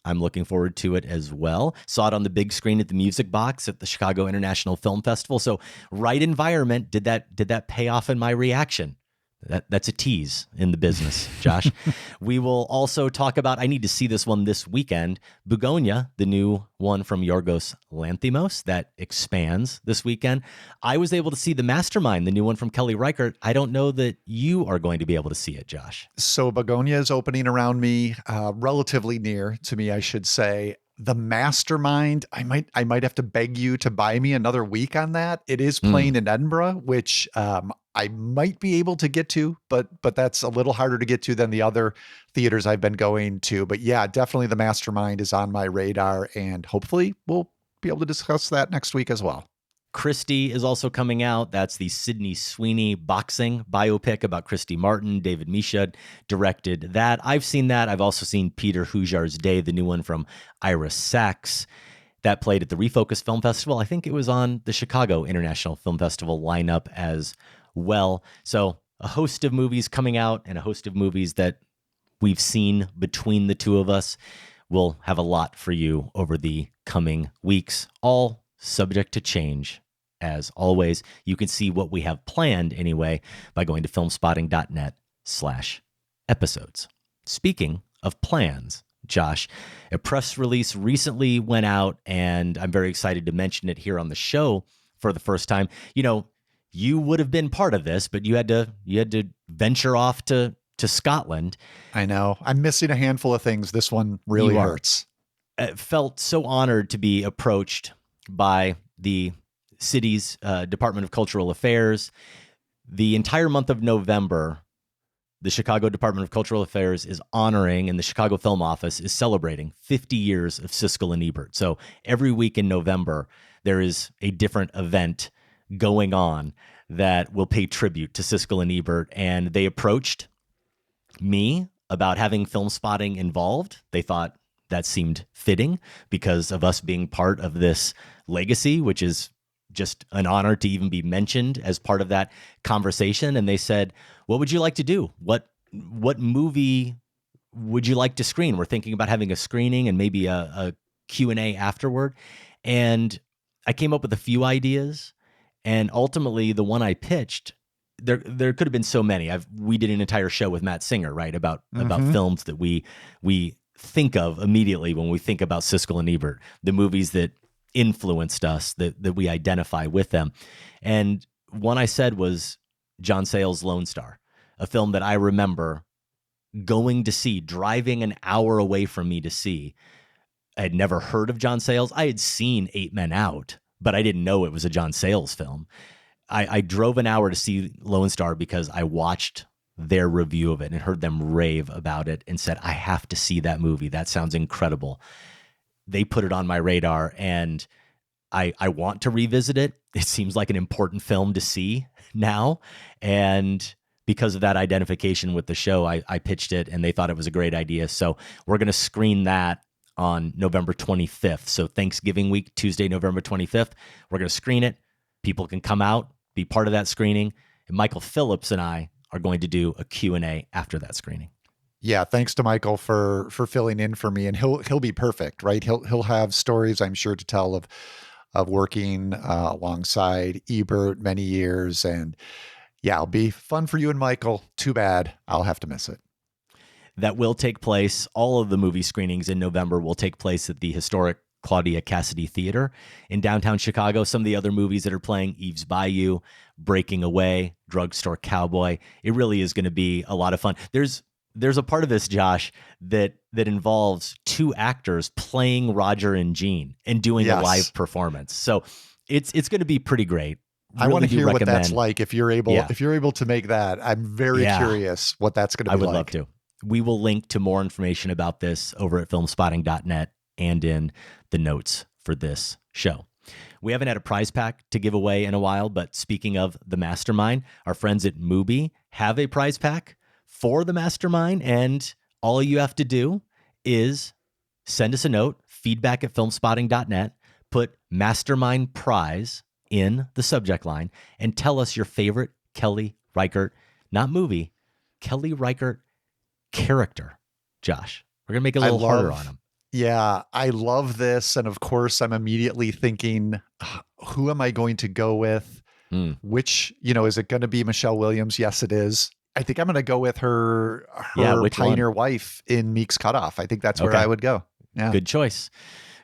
I'm looking forward to it as well. Saw it on the big screen at the Music Box at the Chicago International Film Festival. So right environment. Did that pay off in my reaction? That's a tease in the business, Josh. We will also talk about, I need to see this one this weekend, Bugonia, the new one from Yorgos Lanthimos that expands this weekend. I was able to see The Mastermind, the new one from Kelly Reichardt. I don't know that you are going to be able to see it, Josh. So Begonia is opening around me, relatively near to me, I should say. The Mastermind, I might have to beg you to buy me another week on that. It is playing in Edinburgh, which I might be able to get to, but that's a little harder to get to than the other theaters I've been going to. But yeah, definitely The Mastermind is on my radar, and hopefully we'll be able to discuss that next week as well. Christie is also coming out. That's the Sydney Sweeney boxing biopic about Christy Martin. David Misha directed that. I've seen that. I've also seen Peter Hujar's Day, the new one from Ira Sachs. That played at the Refocus Film Festival. I think it was on the Chicago International Film Festival lineup as well. So a host of movies coming out and a host of movies that we've seen between the two of us. We'll have a lot for you over the coming weeks, all subject to change. As always, you can see what we have planned anyway by going to filmspotting.net/episodes. Speaking of plans, Josh, a press release recently went out, and I'm very excited to mention it here on the show for the first time. You know, you would have been part of this, but you had to venture off to Scotland. I know. I'm missing a handful of things. This one really hurts. I felt so honored to be approached by the city's Department of Cultural Affairs. The entire month of November, the Chicago Department of Cultural Affairs is honoring, and the Chicago Film Office is celebrating 50 years of Siskel and Ebert. So every week in November, there is a different event going on that will pay tribute to Siskel and Ebert. And they approached me about having Film Spotting involved. They thought that seemed fitting because of us being part of this legacy, which is just an honor to even be mentioned as part of that conversation. And they said, what would you like to do? What movie would you like to screen? We're thinking about having a screening and maybe a Q&A afterward. And I came up with a few ideas. And ultimately, the one I pitched, there could have been so many. We did an entire show with Matt Singer, right, about films that we think of immediately when we think about Siskel and Ebert, the movies that influenced us, that we identify with them. And one I said was John Sayles' Lone Star, a film that I remember going to see, driving an hour away from me to see. I had never heard of John Sayles. I had seen 8 Men Out, but I didn't know it was a John Sayles film. I drove an hour to see Lone Star because I watched their review of it and heard them rave about it and said, I have to see that movie. That sounds incredible. They put it on my radar, and I want to revisit it. It seems like an important film to see now. And because of that identification with the show, I pitched it, and they thought it was a great idea. So we're going to screen that on November 25th. So Thanksgiving week, Tuesday, November 25th, we're going to screen it. People can come out, be part of that screening. And Michael Phillips and I are going to do a Q&A after that screening. Yeah, thanks to Michael for filling in for me, and he'll be perfect, right? He'll have stories, I'm sure, to tell of working alongside Ebert many years, and yeah, it'll be fun for you and Michael. Too bad I'll have to miss it. That will take place. All of the movie screenings in November will take place at the historic Claudia Cassidy Theater in downtown Chicago. Some of the other movies that are playing, Eve's Bayou, Breaking Away, Drugstore Cowboy. It really is going to be a lot of fun. There's a part of this, Josh, that involves two actors playing Roger and Jean and doing a live performance. So it's going to be pretty great. I want to hear what that's like if you're able to make that. I'm very curious what that's going to be like. I would love to. We will link to more information about this over at filmspotting.net and in the notes for this show. We haven't had a prize pack to give away in a while, but speaking of the Mastermind, our friends at Mubi have a prize pack for the Mastermind, and all you have to do is send us a note, feedback@filmspotting.net, put Mastermind Prize in the subject line, and tell us your favorite Kelly Reichardt, not movie, Kelly Reichardt character. Josh, we're going to make it a little harder on him. Yeah, I love this. And of course, I'm immediately thinking, who am I going to go with? Which, is it going to be Michelle Williams? Yes, it is. I think I'm going to go with her pioneer wife in Meek's Cutoff. I think that's where I would go. Yeah. Good choice.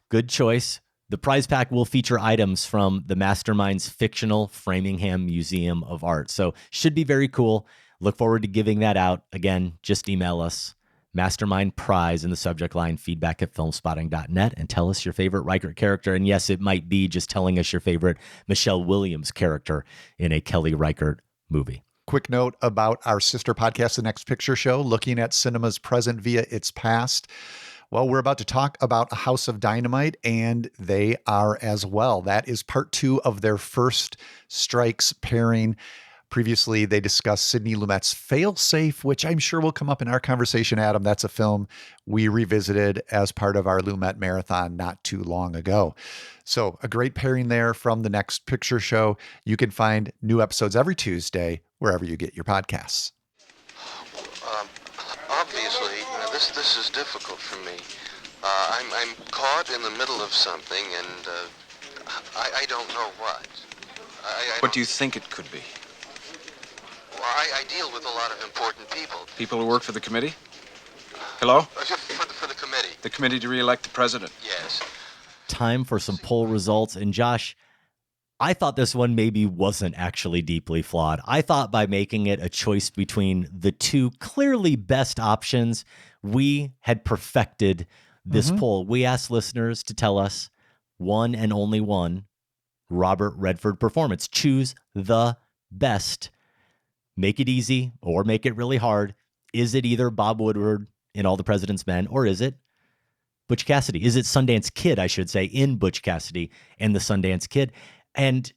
Good choice. The prize pack will feature items from the Mastermind's fictional Framingham Museum of Art. So should be very cool. Look forward to giving that out. Again, just email us, Mastermind Prize in the subject line, feedback@filmspotting.net, and tell us your favorite Reichardt character. And yes, it might be just telling us your favorite Michelle Williams character in a Kelly Reichardt movie. Quick note about our sister podcast, The Next Picture Show, looking at cinema's present via its past. Well, we're about to talk about A House of Dynamite, and they are as well. That is part 2 of their First Strikes pairing. Previously, they discussed Sidney Lumet's Failsafe, which I'm sure will come up in our conversation, Adam. That's a film we revisited as part of our Lumet marathon not too long ago. So a great pairing there from The Next Picture Show. You can find new episodes every Tuesday, wherever you get your podcasts. Obviously, this is difficult for me. I'm caught in the middle of something, and I don't know what. What do you think it could be? Well, I deal with a lot of important people. People who work for the committee? Hello? For the committee. The committee to re-elect the president? Yes. Time for some poll results. And Josh, I thought this one maybe wasn't actually deeply flawed. I thought by making it a choice between the two clearly best options, we had perfected this poll. We asked listeners to tell us one and only one Robert Redford performance. Choose the best. Make it easy or make it really hard. Is it either Bob Woodward in All the President's Men, or is it Butch Cassidy? Is it Sundance Kid, I should say, in Butch Cassidy and the Sundance Kid? And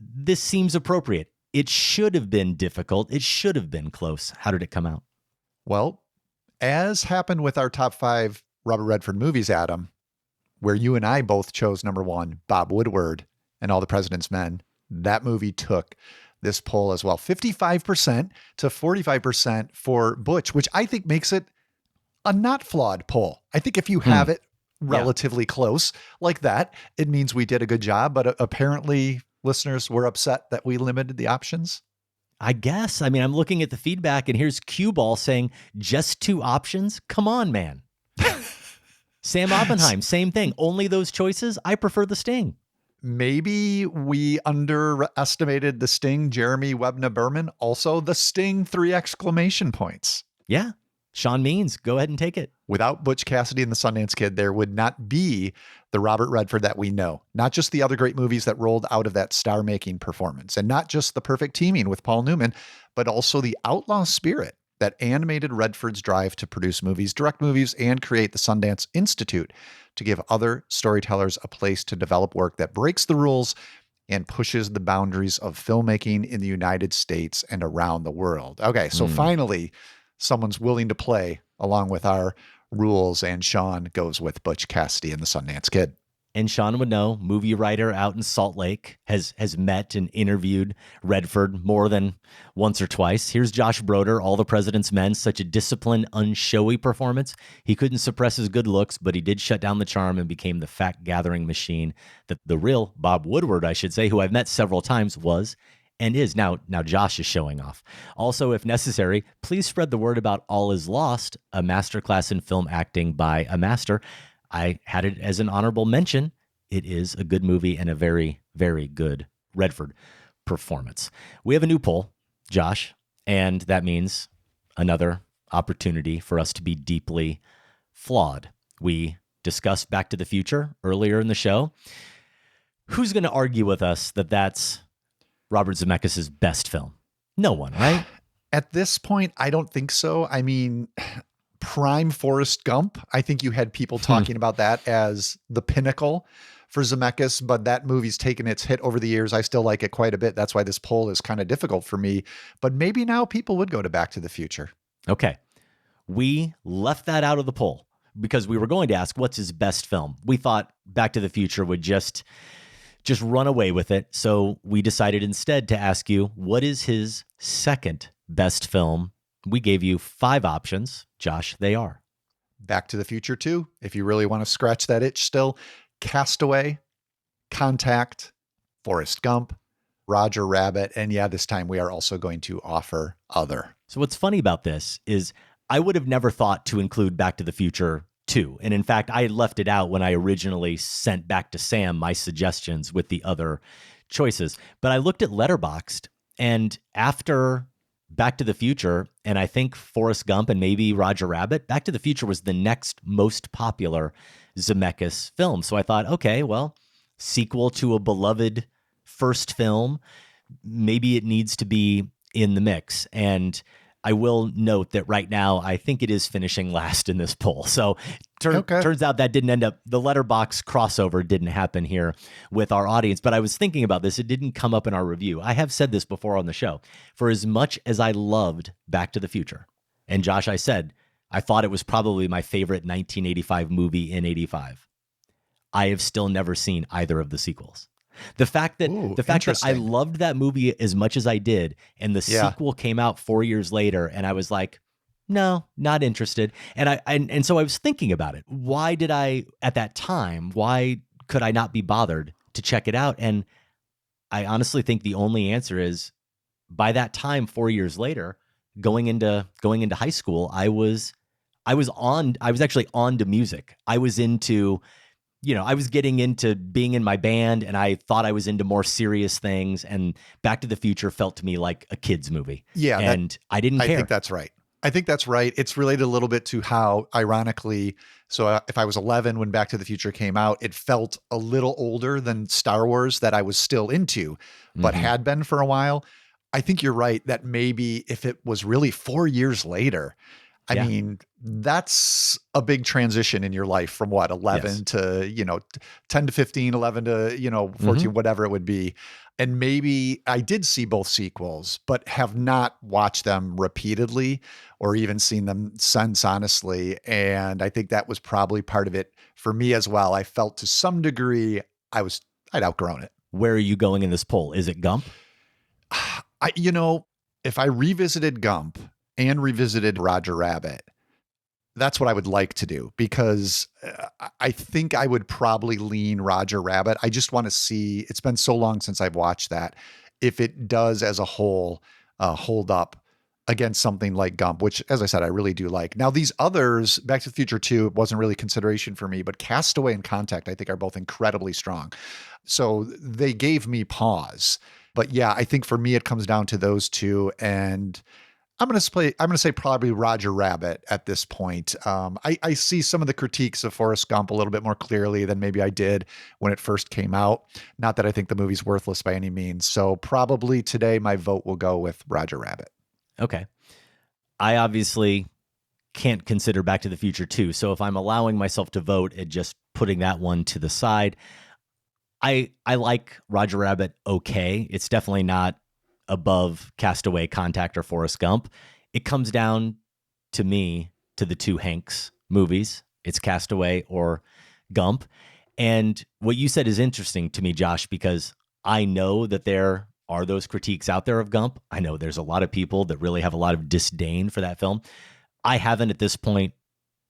this seems appropriate. It should have been difficult. It should have been close. How did it come out? Well, as happened with our top 5 Robert Redford movies, Adam, where you and I both chose number 1, Bob Woodward and All the President's Men, that movie took this poll as well. 55% to 45% for Butch, which I think makes it a not flawed poll. I think if you have it relatively close like that, it means we did a good job. But apparently listeners were upset that we limited the options. I guess. I mean, I'm looking at the feedback, and here's Cue Ball saying just 2 options. Come on, man. Sam Oppenheim, same thing. Only those choices. I prefer The Sting. Maybe we underestimated The Sting, Jeremy Webna Berman. Also, The Sting, 3 exclamation points. Yeah. Sean Means, go ahead and take it. Without Butch Cassidy and the Sundance Kid, there would not be the Robert Redford that we know. Not just the other great movies that rolled out of that star-making performance, and not just the perfect teaming with Paul Newman, but also the outlaw spirit that animated Redford's drive to produce movies, direct movies, and create the Sundance Institute to give other storytellers a place to develop work that breaks the rules and pushes the boundaries of filmmaking in the United States and around the world. Okay, so finally, someone's willing to play along with our rules, and Sean goes with Butch Cassidy and the Sundance Kid. And Sean would know, movie writer out in Salt Lake, has met and interviewed Redford more than once or twice. Here's Josh Broder, All the President's Men, such a disciplined, unshowy performance. He couldn't suppress his good looks, but he did shut down the charm and became the fact-gathering machine that the real Bob Woodward, I should say, who I've met several times, was and is. Now Josh is showing off. Also, if necessary, please spread the word about All Is Lost, a masterclass in film acting by a master. I had it as an honorable mention. It is a good movie and a very, very good Redford performance. We have a new poll, Josh, and that means another opportunity for us to be deeply flawed. We discussed Back to the Future earlier in the show. Who's going to argue with us that that's Robert Zemeckis' best film? No one, right? At this point, I don't think so. I mean, prime Forrest Gump, I think you had people talking about that as the pinnacle for Zemeckis, but that movie's taken its hit over the years. I still like it quite a bit. That's why this poll is kind of difficult for me. But maybe now people would go to Back to the Future. Okay. We left that out of the poll because we were going to ask, what's his best film? We thought Back to the Future would just run away with it. So we decided instead to ask you, what is his second best film? We gave you 5 options. Josh, they are Back to the Future 2, if you really want to scratch that itch still, Castaway, Contact, Forrest Gump, Roger Rabbit, and yeah, this time we are also going to offer other. So what's funny about this is I would have never thought to include Back to the Future 2. And in fact, I had left it out when I originally sent back to Sam my suggestions with the other choices. But I looked at Letterboxd, and after Back to the Future, and I think Forrest Gump and maybe Roger Rabbit, Back to the Future was the next most popular Zemeckis film. So I thought, okay, well, sequel to a beloved first film, maybe it needs to be in the mix. And I will note that right now, I think it is finishing last in this poll. So turns out that didn't end up, the Letterboxd crossover didn't happen here with our audience. But I was thinking about this. It didn't come up in our review. I have said this before on the show. For as much as I loved Back to the Future, and Josh, I said, I thought it was probably my favorite 1985 movie in 85. I have still never seen either of the sequels. The fact that I loved that movie as much as I did, and the sequel came out 4 years later, and I was like, no, not interested. And so I was thinking about it. Why did I, at that time, why could I not be bothered to check it out? And I honestly think the only answer is, by that time, 4 years later, going into high school, I was actually on to music. I was into, I was getting into being in my band, and I thought I was into more serious things, and Back to the Future felt to me like a kid's movie. Yeah. And I didn't care. I think that's right. It's related a little bit to how, ironically, so if I was 11 when Back to the Future came out, it felt a little older than Star Wars that I was still into, but had been for a while. I think you're right that maybe if it was really 4 years later, I mean, that's a big transition in your life from what, 11 to, 10 to 15, 11 to, 14, whatever it would be. And maybe I did see both sequels, but have not watched them repeatedly or even seen them since, honestly. And I think that was probably part of it for me as well. I felt to some degree I'd outgrown it. Where are you going in this poll? Is it Gump? If I revisited Gump and revisited Roger Rabbit, that's what I would like to do, because I think I would probably lean Roger Rabbit. I just want to see, it's been so long since I've watched that, if it does as a whole hold up against something like Gump, which, as I said, I really do like. Now, these others, Back to the Future 2, wasn't really consideration for me, but Castaway and Contact, I think, are both incredibly strong. So they gave me pause. But yeah, I think for me, it comes down to those two. And I'm going to say probably Roger Rabbit at this point. I see some of the critiques of Forrest Gump a little bit more clearly than maybe I did when it first came out. Not that I think the movie's worthless by any means. So probably today my vote will go with Roger Rabbit. Okay. I obviously can't consider Back to the Future 2. So if I'm allowing myself to vote and just putting that one to the side, I like Roger Rabbit okay. It's definitely not above Castaway, Contact, or Forrest Gump. It comes down to me to the two Hanks movies. It's Castaway or Gump. And what you said is interesting to me, Josh, because I know that there are those critiques out there of Gump. I know there's a lot of people that really have a lot of disdain for that film. I haven't at this point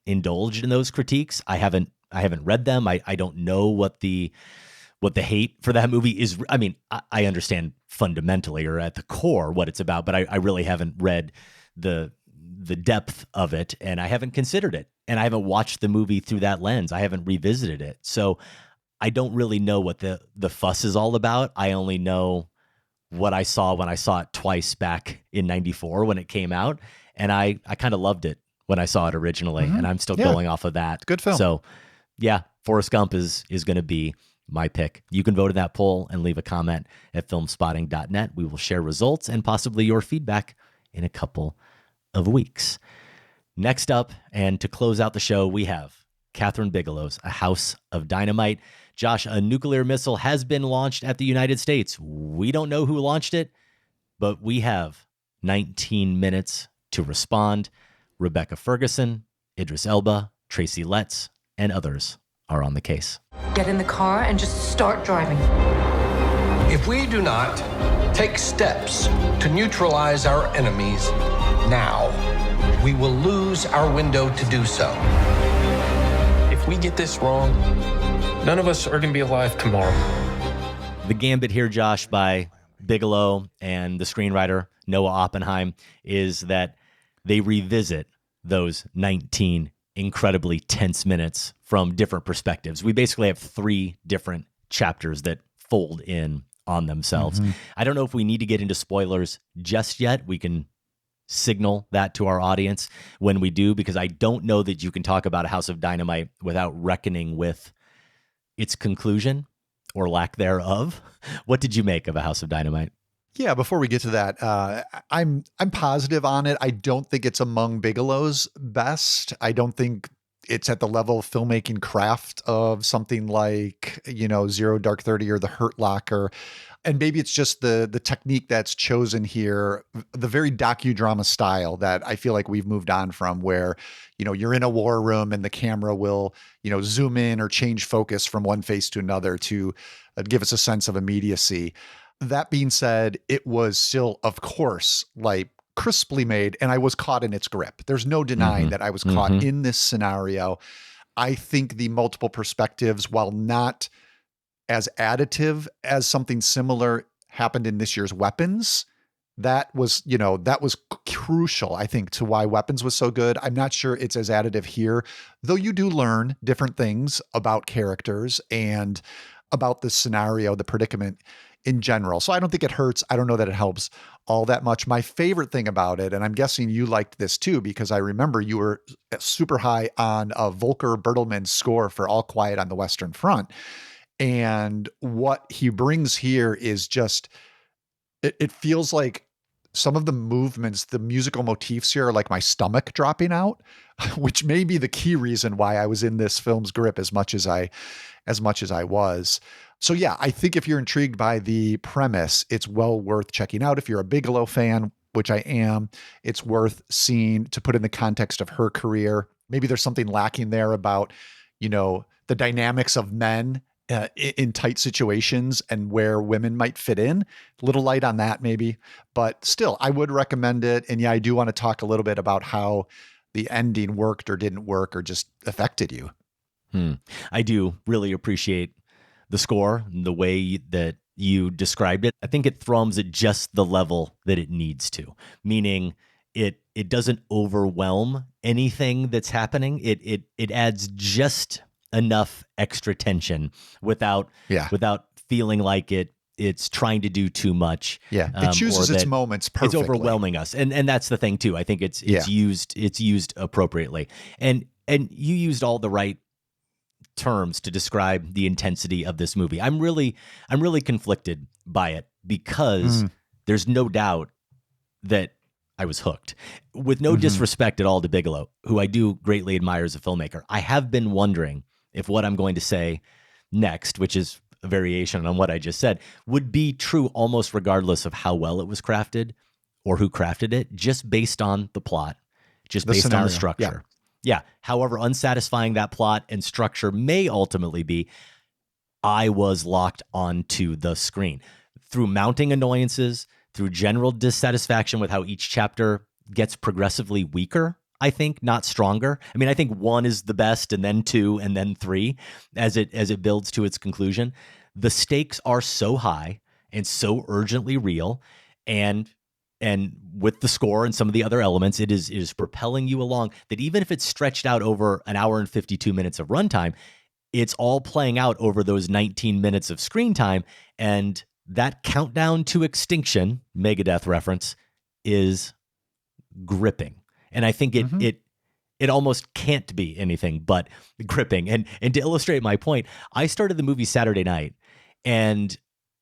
indulged in those critiques. I haven't read them. I don't know what the hate for that movie is. I mean, I understand fundamentally or at the core what it's about, but I really haven't read the depth of it, and I haven't considered it. and I haven't watched the movie through that lens. I haven't revisited it. So I don't really know what the fuss is all about. I only know what I saw when I saw it twice back in 94 when it came out. And I kind of loved it when I saw it originally. And I'm still going off of that. Good film. So yeah, Forrest Gump is going to be my pick. You can vote in that poll and leave a comment at filmspotting.net. We will share results and possibly your feedback in a couple of weeks. Next up, and to close out the show, we have Kathryn Bigelow's A House of Dynamite. Josh, a nuclear missile has been launched at the United States. We don't know who launched it, but we have 19 minutes to respond. Rebecca Ferguson, Idris Elba, Tracy Letts, and others are on the case. Get in the car and just start driving. If we do not take steps to neutralize our enemies now, we will lose our window to do so. If we get this wrong, none of us are going to be alive tomorrow. The gambit here, Josh, by Bigelow and the screenwriter Noah Oppenheim is that they revisit those 19 incredibly tense minutes from different perspectives. We basically have 3 different chapters that fold in on themselves. I don't know if we need to get into spoilers just yet. We can signal that to our audience when we do, because I don't know that you can talk about A House of Dynamite without reckoning with its conclusion or lack thereof. What did you make of A House of Dynamite? Yeah, before we get to that, I'm positive on it. I don't think it's among Bigelow's best. I don't think it's at the level of filmmaking craft of something like, Zero Dark 30 or The Hurt Locker. And maybe it's just the technique that's chosen here, the very docudrama style that I feel like we've moved on from, where, you're in a war room and the camera will, zoom in or change focus from one face to another to give us a sense of immediacy. That being said, it was still, of course, like crisply made, and I was caught in its grip. There's no denying that I was caught in this scenario. I think the multiple perspectives, while not as additive as something similar happened in this year's Weapons, that was crucial, I think, to why Weapons was so good. I'm not sure it's as additive here, though you do learn different things about characters and about the scenario, the predicament in general. So I don't think it hurts. I don't know that it helps all that much. My favorite thing about it, and I'm guessing you liked this too, because I remember you were super high on Volker Bertelmann's score for All Quiet on the Western Front. And what he brings here is just, it feels like some of the movements, the musical motifs here are like my stomach dropping out, which may be the key reason why I was in this film's grip as much as I was. So yeah, I think if you're intrigued by the premise, it's well worth checking out. If you're a Bigelow fan, which I am, it's worth seeing to put in the context of her career. Maybe there's something lacking there about, the dynamics of men in tight situations and where women might fit in. A little light on that maybe, but still I would recommend it. And yeah, I do want to talk a little bit about how the ending worked or didn't work or just affected you. I do really appreciate the score, the way that you described it. I think it thrums at just the level that it needs to, meaning it doesn't overwhelm anything that's happening. It adds just enough extra tension without feeling like it's trying to do too much. Yeah, it chooses its moments perfectly. It's overwhelming us, and that's the thing too. I think it's used appropriately, and you used all the right terms to describe the intensity of this movie. I'm really conflicted by it because there's no doubt that I was hooked. With no disrespect at all to Bigelow, who I do greatly admire as a filmmaker, I have been wondering if what I'm going to say next, which is a variation on what I just said, would be true almost regardless of how well it was crafted or who crafted it, just based on the plot, just based on the structure. Yeah. However unsatisfying that plot and structure may ultimately be, I was locked onto the screen through mounting annoyances, through general dissatisfaction with how each chapter gets progressively weaker. I think, not stronger. I mean, I think 1 is the best, and then 2, and then 3, as it builds to its conclusion. The stakes are so high and so urgently real, and and with the score and some of the other elements, it is propelling you along, that even if it's stretched out over an hour and 52 minutes of runtime, it's all playing out over those 19 minutes of screen time. And that countdown to extinction, Megadeth reference, is gripping. And I think it almost can't be anything but gripping. And to illustrate my point, I started the movie Saturday night, and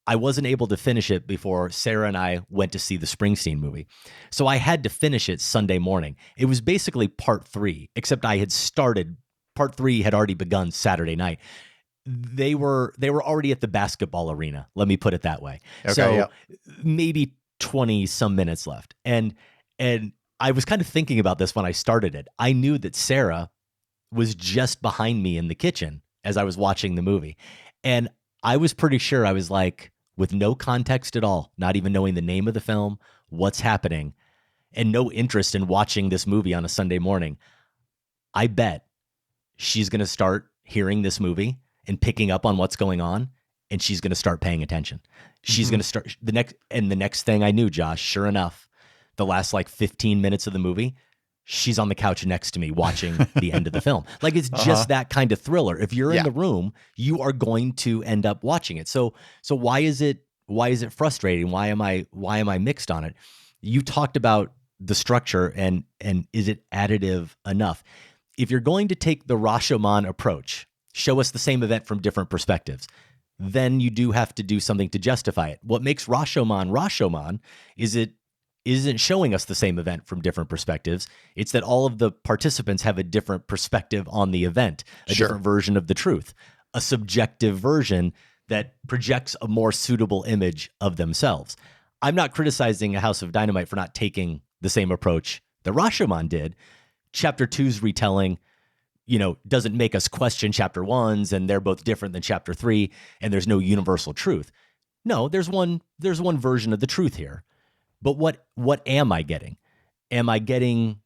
I wasn't able to finish it before Sarah and I went to see the Springsteen movie. So I had to finish it Sunday morning. It was basically part 3, except part 3 had already begun Saturday night. They were already at the basketball arena. Let me put it that way. Okay, so maybe 20 some minutes left. And I was kind of thinking about this when I started it. I knew that Sarah was just behind me in the kitchen as I was watching the movie. And I was pretty sure, I was like, with no context at all, not even knowing the name of the film, what's happening, and no interest in watching this movie on a Sunday morning, I bet she's going to start hearing this movie and picking up on what's going on, and she's going to start paying attention. She's going to start the next thing I knew, Josh, sure enough, the last like 15 minutes of the movie, she's on the couch next to me watching the end of the film. Like, it's just that kind of thriller. If you're in the room, you are going to end up watching it. So why is it frustrating? Why am I mixed on it? You talked about the structure and is it additive enough? If you're going to take the Rashomon approach, show us the same event from different perspectives, then you do have to do something to justify it. What makes Rashomon is it isn't showing us the same event from different perspectives. It's that all of the participants have a different perspective on the event, a different version of the truth, a subjective version that projects a more suitable image of themselves. I'm not criticizing A House of Dynamite for not taking the same approach that Rashomon did. Chapter 2's retelling, doesn't make us question chapter 1's, and they're both different than chapter 3, and there's no universal truth. No, there's one version of the truth here. But what am I getting? Am I getting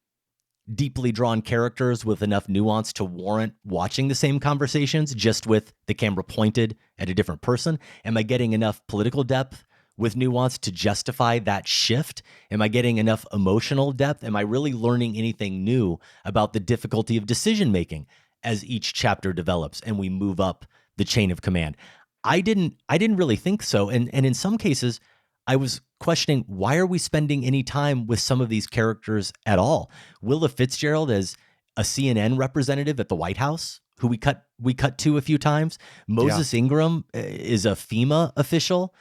deeply drawn characters with enough nuance to warrant watching the same conversations, just with the camera pointed at a different person? Am I getting enough political depth with nuance to justify that shift? Am I getting enough emotional depth? Am I really learning anything new about the difficulty of decision making as each chapter develops and we move up the chain of command? I didn't really think so. And in some cases, I was questioning, why are we spending any time with some of these characters at all? Willa Fitzgerald as a CNN representative at the White House, who we cut to a few times. Moses Ingram is a FEMA official.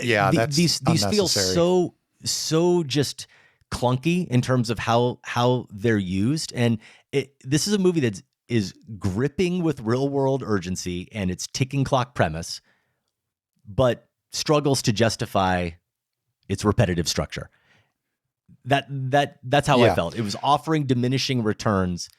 Yeah, these feel so just clunky in terms of how they're used. And this is a movie that is gripping with real world urgency and its ticking clock premise, but struggles to justify its repetitive structure. That's how I felt. It was offering diminishing returns,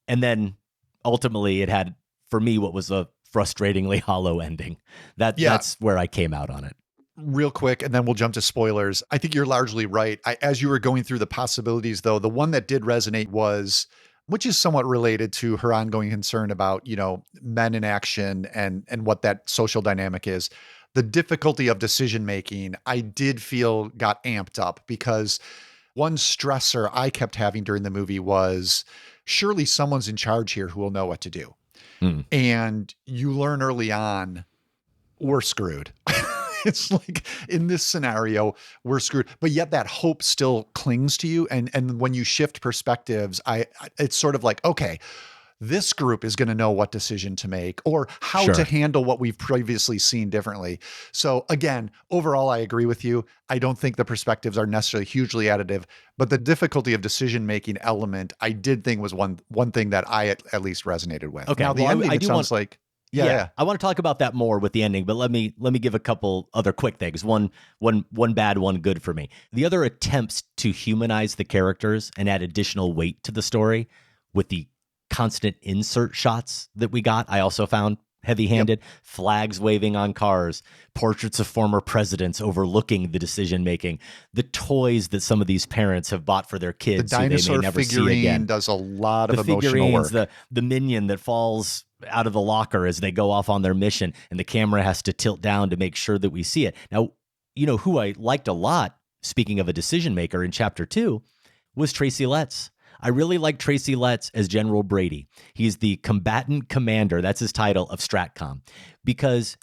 and then ultimately it had, for me, what was a frustratingly hollow ending. That's where I came out on it. Real quick, and then we'll jump to spoilers. I think you're largely right. As you were going through the possibilities, though, the one that did resonate was, which is somewhat related to her ongoing concern about, men in action and what that social dynamic is. The difficulty of decision-making, I did feel got amped up, because one stressor I kept having during the movie was, surely someone's in charge here who will know what to do. And you learn early on, we're screwed. It's like, in this scenario, we're screwed. But yet that hope still clings to you. And when you shift perspectives, it's sort of like, okay, this group is going to know what decision to make or how to handle what we've previously seen differently. So again, overall, I agree with you. I don't think the perspectives are necessarily hugely additive, but the difficulty of decision-making element, I did think was one thing that I at least resonated with. Okay. Now, the ending, it sounds like... Yeah. I want to talk about that more with the ending, but let me give a couple other quick things. One bad, one good for me. The other attempts to humanize the characters and add additional weight to the story with the constant insert shots that we got, I also found heavy-handed. Flags waving on cars, portraits of former presidents overlooking the decision-making, the toys that some of these parents have bought for their kids the who they may dinosaur never see figurine again. Does a lot of the emotional work. The minion that falls out of the locker as they go off on their mission, and the camera has to tilt down to make sure that we see it. Now, who I liked a lot speaking of a decision maker in chapter 2, was Tracy Letts. I really like Tracy Letts as General Brady. He's the combatant commander, that's his title, of STRATCOM, because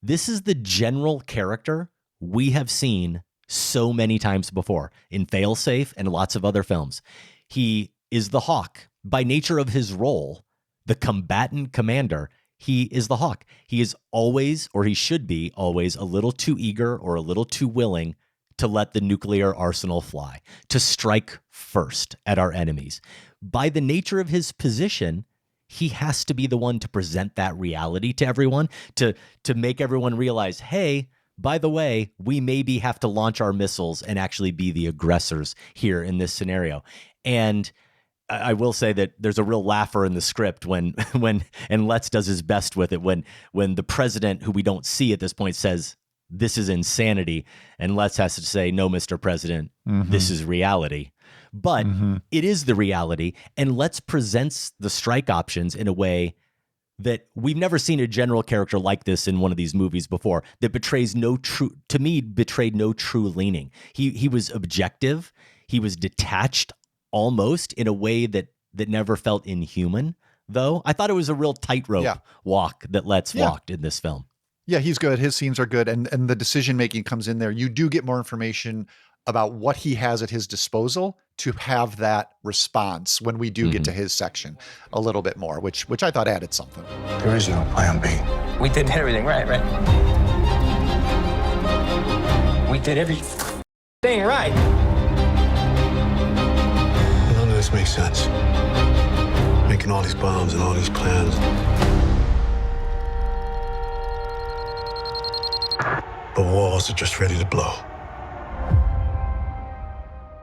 this is the general character we have seen so many times before in Failsafe and lots of other films. He is the Hawk. By nature of his role, the combatant commander, he is the Hawk. He is always, or he should be always, a little too eager or a little too willing to let the nuclear arsenal fly, to strike first at our enemies. By the nature of his position, he has to be the one to present that reality to everyone, to make everyone realize, hey, by the way, we maybe have to launch our missiles and actually be the aggressors here in this scenario. And I will say that there's a real laugher in the script when and Letts does his best with it when the president, who we don't see at this point, says, "This is insanity," and Letts has to say, "No, Mr. President, this is reality." But it is the reality, and Letts presents the strike options in a way that we've never seen a general character like this in one of these movies before, that betrayed no true leaning. He was objective. He was detached almost in a way that never felt inhuman, though. I thought it was a real tightrope walk that Letts walked in this film. Yeah, he's good. His scenes are good. And the decision-making comes in there. You do get more information about what he has at his disposal to have that response when we do get to his section a little bit more, which I thought added something. There is no plan B. We did everything right? We did everything right. None of this makes sense. Making all these bombs and all these plans. The walls are just ready to blow.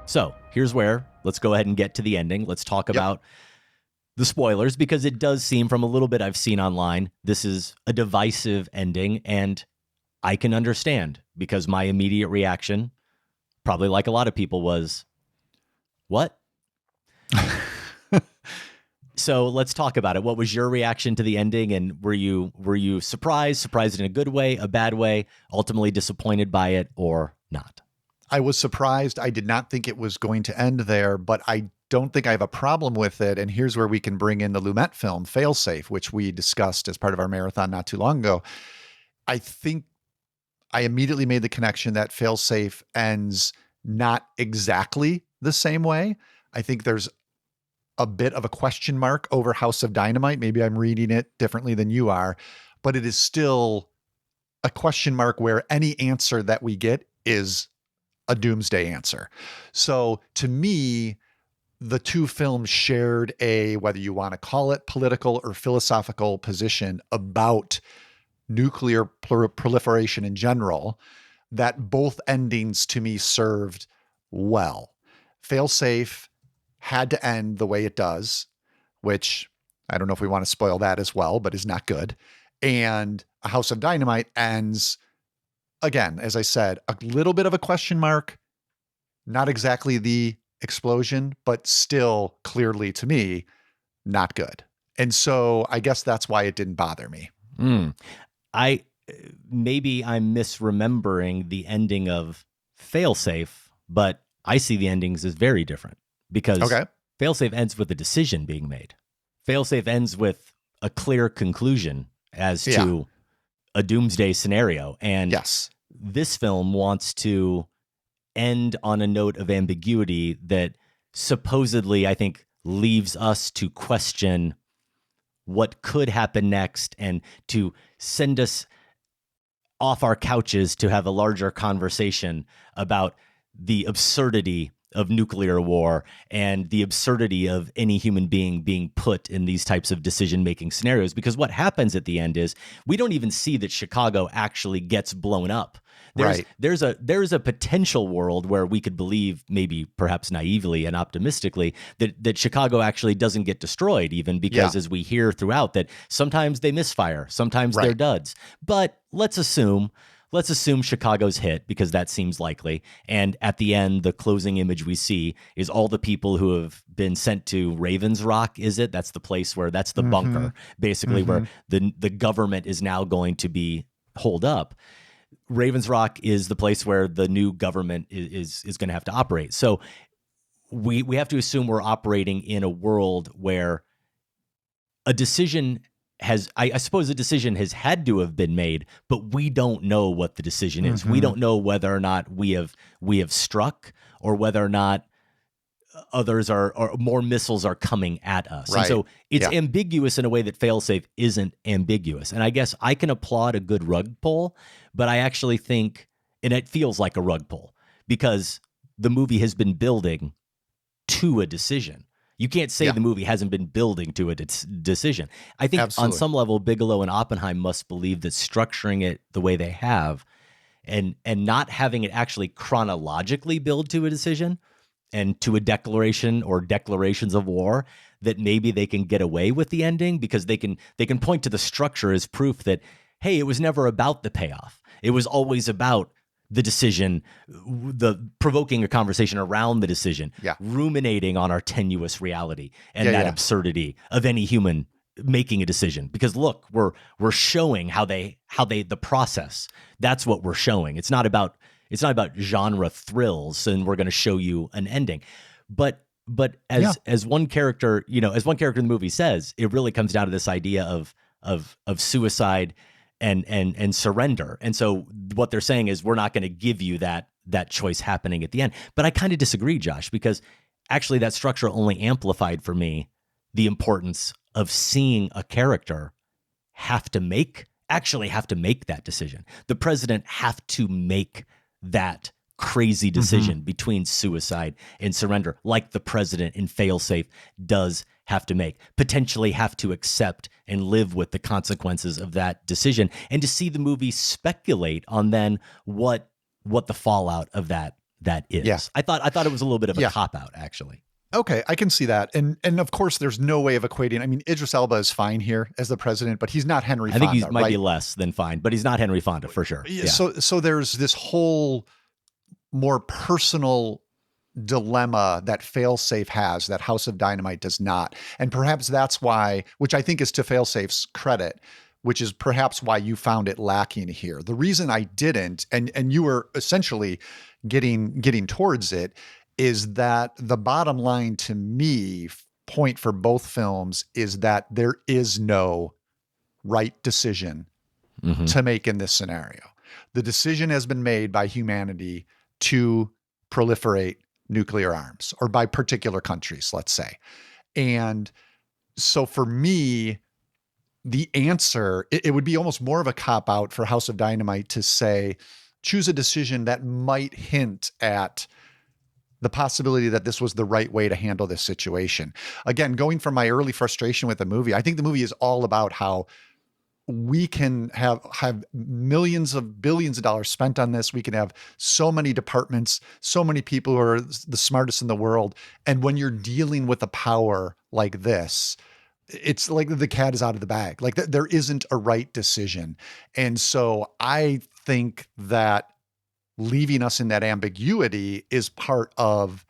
So here's where, let's go ahead and get to the ending. Let's talk about the spoilers, because it does seem, from a little bit I've seen online, this is a divisive ending, and I can understand, because my immediate reaction, probably like a lot of people, was, what? So let's talk about it. What was your reaction to the ending, and were you surprised in a good way, a bad way, ultimately disappointed by it, or not? I was surprised. I did not think it was going to end there, but I don't think I have a problem with it. And here's where we can bring in the Lumet film, Failsafe, which we discussed as part of our marathon not too long ago. I think I immediately made the connection that Failsafe ends not exactly the same way. I think there's a bit of a question mark over House of Dynamite. Maybe I'm reading it differently than you are, but it is still a question mark where any answer that we get is a doomsday answer. So to me, the two films shared a, whether you want to call it political or philosophical position about nuclear proliferation in general, that both endings to me served well. Failsafe had to end the way it does, which I don't know if we want to spoil that as well, but is not good. And A House of Dynamite ends, again, as I said, a little bit of a question mark, not exactly the explosion, but still clearly to me, not good. And so I guess that's why it didn't bother me. Maybe I'm misremembering the ending of Failsafe, but I see the endings as very different, because Failsafe ends with a decision being made. Failsafe ends with a clear conclusion as to a doomsday scenario. And this film wants to end on a note of ambiguity that supposedly, I think, leaves us to question what could happen next and to send us off our couches to have a larger conversation about the absurdity of nuclear war and the absurdity of any human being being put in these types of decision-making scenarios. Because what happens at the end is we don't even see that Chicago actually gets blown up. There's a potential world where we could believe, maybe perhaps naively and optimistically, that Chicago actually doesn't get destroyed, even because as we hear throughout, that sometimes they misfire, sometimes they're duds. But let's assume Chicago's hit, because that seems likely. And at the end, the closing image we see is all the people who have been sent to Ravens Rock, is it? That's the place where, that's the bunker, basically, where the government is now going to be holed up. Ravensrock is the place where the new government is going to have to operate. So we have to assume we're operating in a world where a decision I suppose a decision has had to have been made, but we don't know what the decision is. We don't know whether or not we have struck, or whether or not others or more missiles are coming at us. Right. And so it's ambiguous in a way that failsafe isn't ambiguous. And I guess I can applaud a good rug pull, but I actually think, and it feels like a rug pull, because the movie has been building to a decision. You can't say the movie hasn't been building to a decision. I think on some level, Bigelow and Oppenheim must believe that structuring it the way they have and not having it actually chronologically build to a decision and to a declaration or declarations of war, that maybe they can get away with the ending because they can point to the structure as proof that, hey, it was never about the payoff. It was always about the decision, the provoking a conversation around the decision, ruminating on our tenuous reality and that absurdity of any human making a decision. Because look, we're showing how they the process. That's what we're showing. It's not about genre thrills and we're going to show you an ending. But as one character, as one character in the movie says, it really comes down to this idea of suicide and surrender. And so what they're saying is, we're not going to give you that choice happening at the end. But I kind of disagree, Josh, because actually that structure only amplified for me the importance of seeing a character have to make that decision. The president have to make that crazy decision between suicide and surrender, like the president in Failsafe does have to make, potentially have to accept and live with the consequences of that decision, and to see the movie speculate on then what the fallout of that is. Yeah. I thought it was a little bit of a cop out, actually. Okay, I can see that. And of course, there's no way of equating. I mean, Idris Elba is fine here as the president, but he's not Henry Fonda. I think he might be less than fine, but he's not Henry Fonda for sure. Yeah. So there's this whole more personal dilemma that Failsafe has that House of Dynamite does not. And perhaps that's why, which I think is to Failsafe's credit, which is perhaps why you found it lacking here. The reason I didn't, and you were essentially getting towards it, is that the bottom line to me, point for both films, is that there is no right decision to make in this scenario. The decision has been made by humanity to proliferate nuclear arms, or by particular countries, let's say. And so for me, the answer, it would be almost more of a cop-out for House of Dynamite to say, choose a decision that might hint at the possibility that this was the right way to handle this situation. Again, going from my early frustration with the movie, I think the movie is all about how we can have millions of billions of dollars spent on this. We can have so many departments, so many people who are the smartest in the world. And when you're dealing with a power like this, it's like the cat is out of the bag. Like there isn't a right decision. And so I think that leaving us in that ambiguity is part of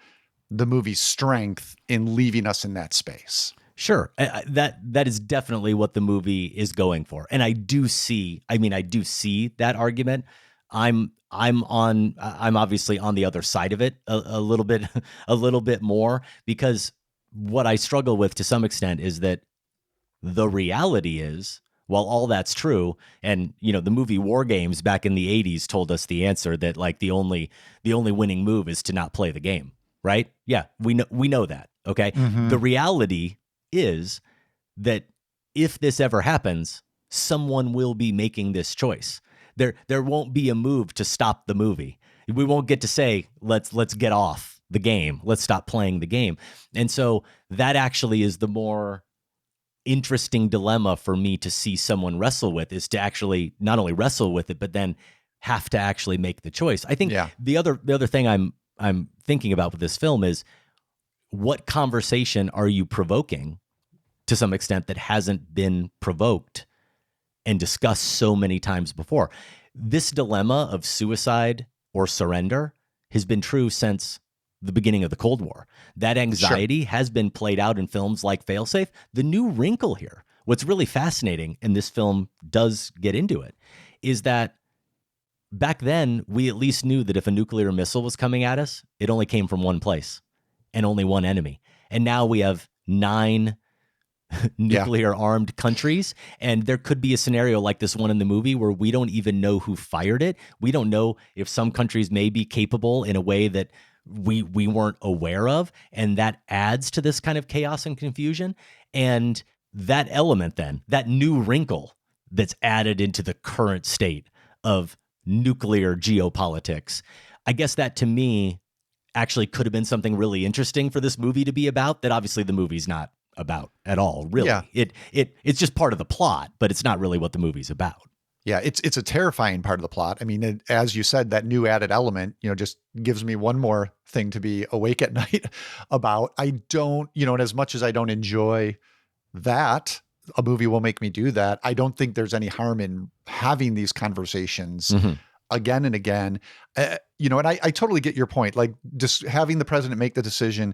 the movie's strength in leaving us in that space. Sure. That is definitely what the movie is going for. And I do see that argument. I'm obviously on the other side of it a little bit more, because what I struggle with to some extent is that the reality is, while all that's true, and the movie War Games back in the 80s told us the answer, that like the only winning move is to not play the game, right? Yeah, we know that. Okay. The reality is that if this ever happens, someone will be making this choice. There won't be a move to stop the movie. We won't get to say, let's get off the game. Let's stop playing the game. And so that actually is the more interesting dilemma for me to see someone wrestle with, is to actually not only wrestle with it, but then have to actually make the choice. I think the other thing I'm thinking about with this film is, what conversation are you provoking to some extent that hasn't been provoked and discussed so many times before? This dilemma of suicide or surrender has been true since the beginning of the Cold War. That anxiety has been played out in films like Failsafe. The new wrinkle here, what's really fascinating, and this film does get into it, is that back then, we at least knew that if a nuclear missile was coming at us, it only came from one place and only one enemy. And now we have 9 nuclear armed countries. And there could be a scenario like this one in the movie where we don't even know who fired it. We don't know if some countries may be capable in a way that we weren't aware of. And that adds to this kind of chaos and confusion. And that element then, that new wrinkle that's added into the current state of nuclear geopolitics, I guess that to me actually could have been something really interesting for this movie to be about, that obviously the movie's not about at all, really. Yeah. It's just part of the plot, but it's not really what the movie's about. Yeah, it's a terrifying part of the plot. I mean, as you said, that new added element, just gives me one more thing to be awake at night about. I don't, and as much as I don't enjoy that, a movie will make me do that. I don't think there's any harm in having these conversations again and again. And I totally get your point. Like, just having the president make the decision,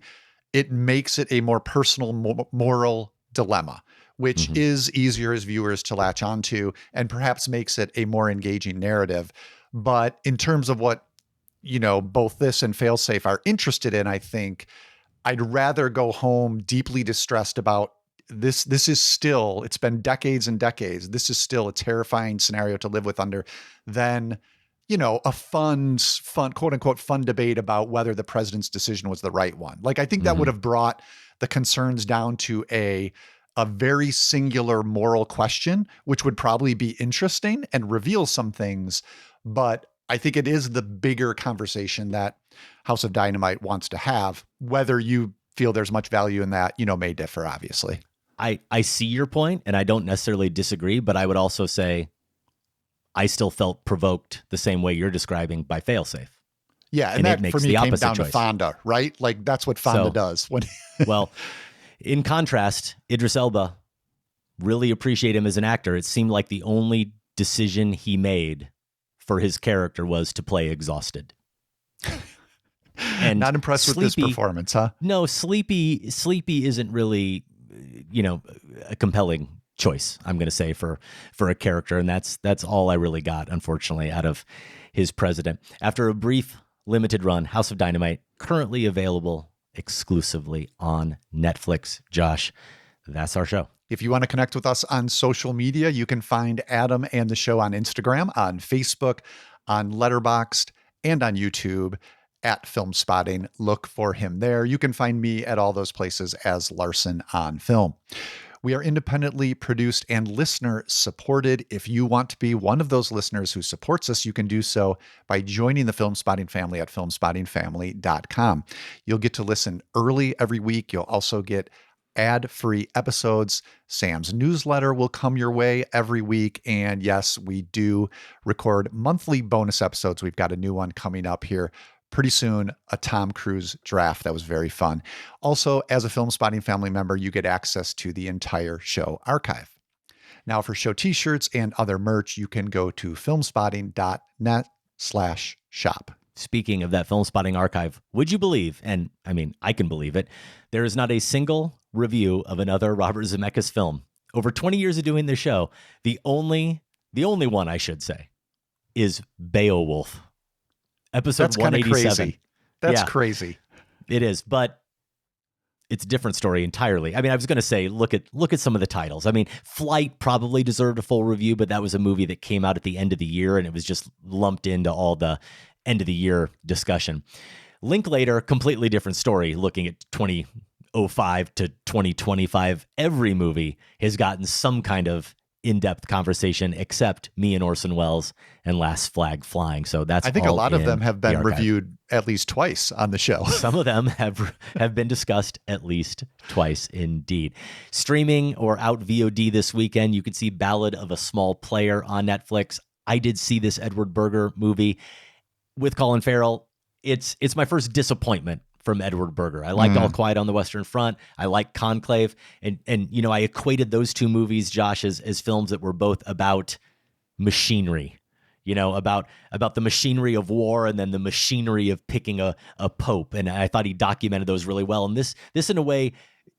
it makes it a more personal, moral dilemma, which is easier as viewers to latch onto and perhaps makes it a more engaging narrative. But in terms of what, both this and Failsafe are interested in, I think I'd rather go home deeply distressed about this. This is still, it's been decades and decades. This is still a terrifying scenario to live with under than, a fun, quote unquote, fun debate about whether the president's decision was the right one. Like, I think that would have brought the concerns down to a very singular moral question, which would probably be interesting and reveal some things. But I think it is the bigger conversation that House of Dynamite wants to have. Whether you feel there's much value in that, may differ, obviously. I see your point, and I don't necessarily disagree, but I would also say I still felt provoked the same way you're describing by Failsafe. Yeah, and that for me came down to Fonda, right? Like, that's what Fonda does. Well, in contrast, Idris Elba, really appreciate him as an actor. It seemed like the only decision he made for his character was to play exhausted. And not impressed with this performance, huh? No, Sleepy isn't really, a compelling choice, I'm going to say, for a character. And that's all I really got, unfortunately, out of his president. After a brief limited run, House of Dynamite, currently available exclusively on Netflix. Josh, that's our show. If you want to connect with us on social media, you can find Adam and the show on Instagram, on Facebook, on Letterboxd, and on YouTube at Film Spotting. Look for him there. You can find me at all those places as Larson on Film. We are independently produced and listener supported. If you want to be one of those listeners who supports us, you can do so by joining the Film Spotting family at filmspottingfamily.com. You'll get to listen early every week. You'll also get ad-free episodes. Sam's newsletter will come your way every week. And yes, we do record monthly bonus episodes. We've got a new one coming up here pretty soon, a Tom Cruise draft. That was very fun. Also, as a Film Spotting family member, you get access to the entire show archive. Now, for show t-shirts and other merch, you can go to filmspotting.net/shop. Speaking of that Film Spotting archive, would you believe, and I mean, I can believe it, there is not a single review of another Robert Zemeckis film. Over 20 years of doing this show, the only one, I should say, is Beowulf. Episode That's 187. Crazy. That's crazy. It is, but it's a different story entirely. I mean, I was going to say, look at some of the titles. I mean, Flight probably deserved a full review, but that was a movie that came out at the end of the year, and it was just lumped into all the end of the year discussion. Linklater, completely different story. Looking at 2005 to 2025, every movie has gotten some kind of in-depth conversation, except me and Orson Welles and Last Flag Flying. So that's, I think, a lot of them have been reviewed at least twice on the show. Some of them have been discussed at least twice, indeed. Streaming or out VOD this weekend, you can see Ballad of a Small Player on Netflix. I did see this Edward Berger movie with Colin Farrell. It's my first disappointment from Edward Berger. I liked All Quiet on the Western Front. I like Conclave. And I equated those two movies, Josh, as films that were both about machinery, about the machinery of war and then the machinery of picking a pope. And I thought he documented those really well. And this in a way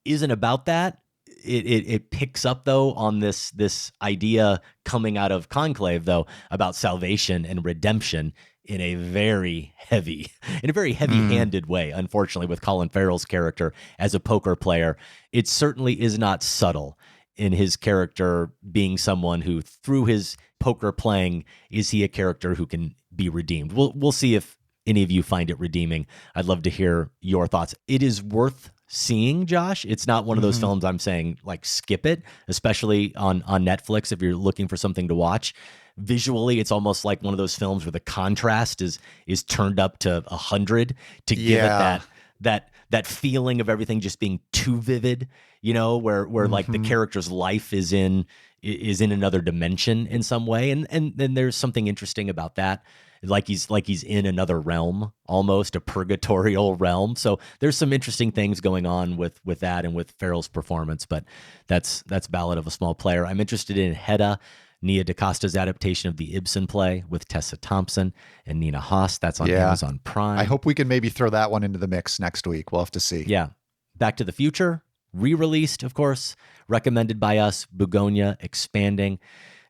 isn't about that. it picks up though on this idea coming out of Conclave though about salvation and redemption in a very heavy-handed way, unfortunately, with Colin Farrell's character as a poker player. It certainly is not subtle in his character being someone who, through his poker playing, is he a character who can be redeemed. We'll see if any of you find it redeeming. I'd love to hear your thoughts. It is worth seeing, Josh. It's not one of those films I'm saying like skip it, especially on Netflix if you're looking for something to watch. Visually, it's almost like one of those films where the contrast is turned up to 100 to give it that feeling of everything just being too vivid, where like the character's life is in another dimension in some way, and then there's something interesting about that. Like he's in another realm, almost a purgatorial realm. So there's some interesting things going on with that and with Farrell's performance. But that's Ballad of a Small Player. I'm interested in Hedda, Nia DaCosta's adaptation of the Ibsen play with Tessa Thompson and Nina Haas. That's on Amazon Prime. I hope we can maybe throw that one into the mix next week. We'll have to see. Yeah. Back to the Future, re-released, of course, recommended by us, Begonia, expanding.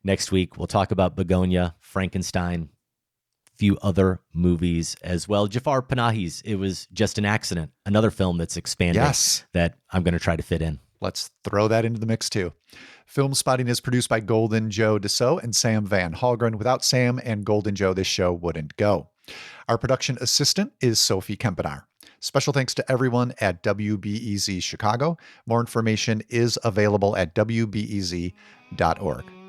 Next week, we'll talk about Begonia, Frankenstein, few other movies as well. Jafar Panahi's It Was Just an Accident, another film that's expanding that I'm going to try to fit in. Let's throw that into the mix too. Film Spotting is produced by Golden Joe Dassault and Sam Van Halgren. Without Sam and Golden Joe, this show wouldn't go. Our production assistant is Sophie Kempenaar. Special thanks to everyone at WBEZ Chicago. More information is available at WBEZ.org.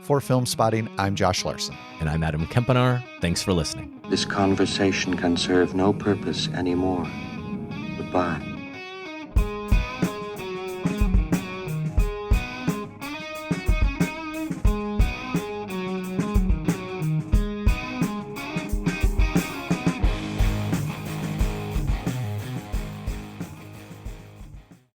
For Film Spotting, I'm Josh Larson. And I'm Adam Kempenaar. Thanks for listening. This conversation can serve no purpose anymore. Goodbye.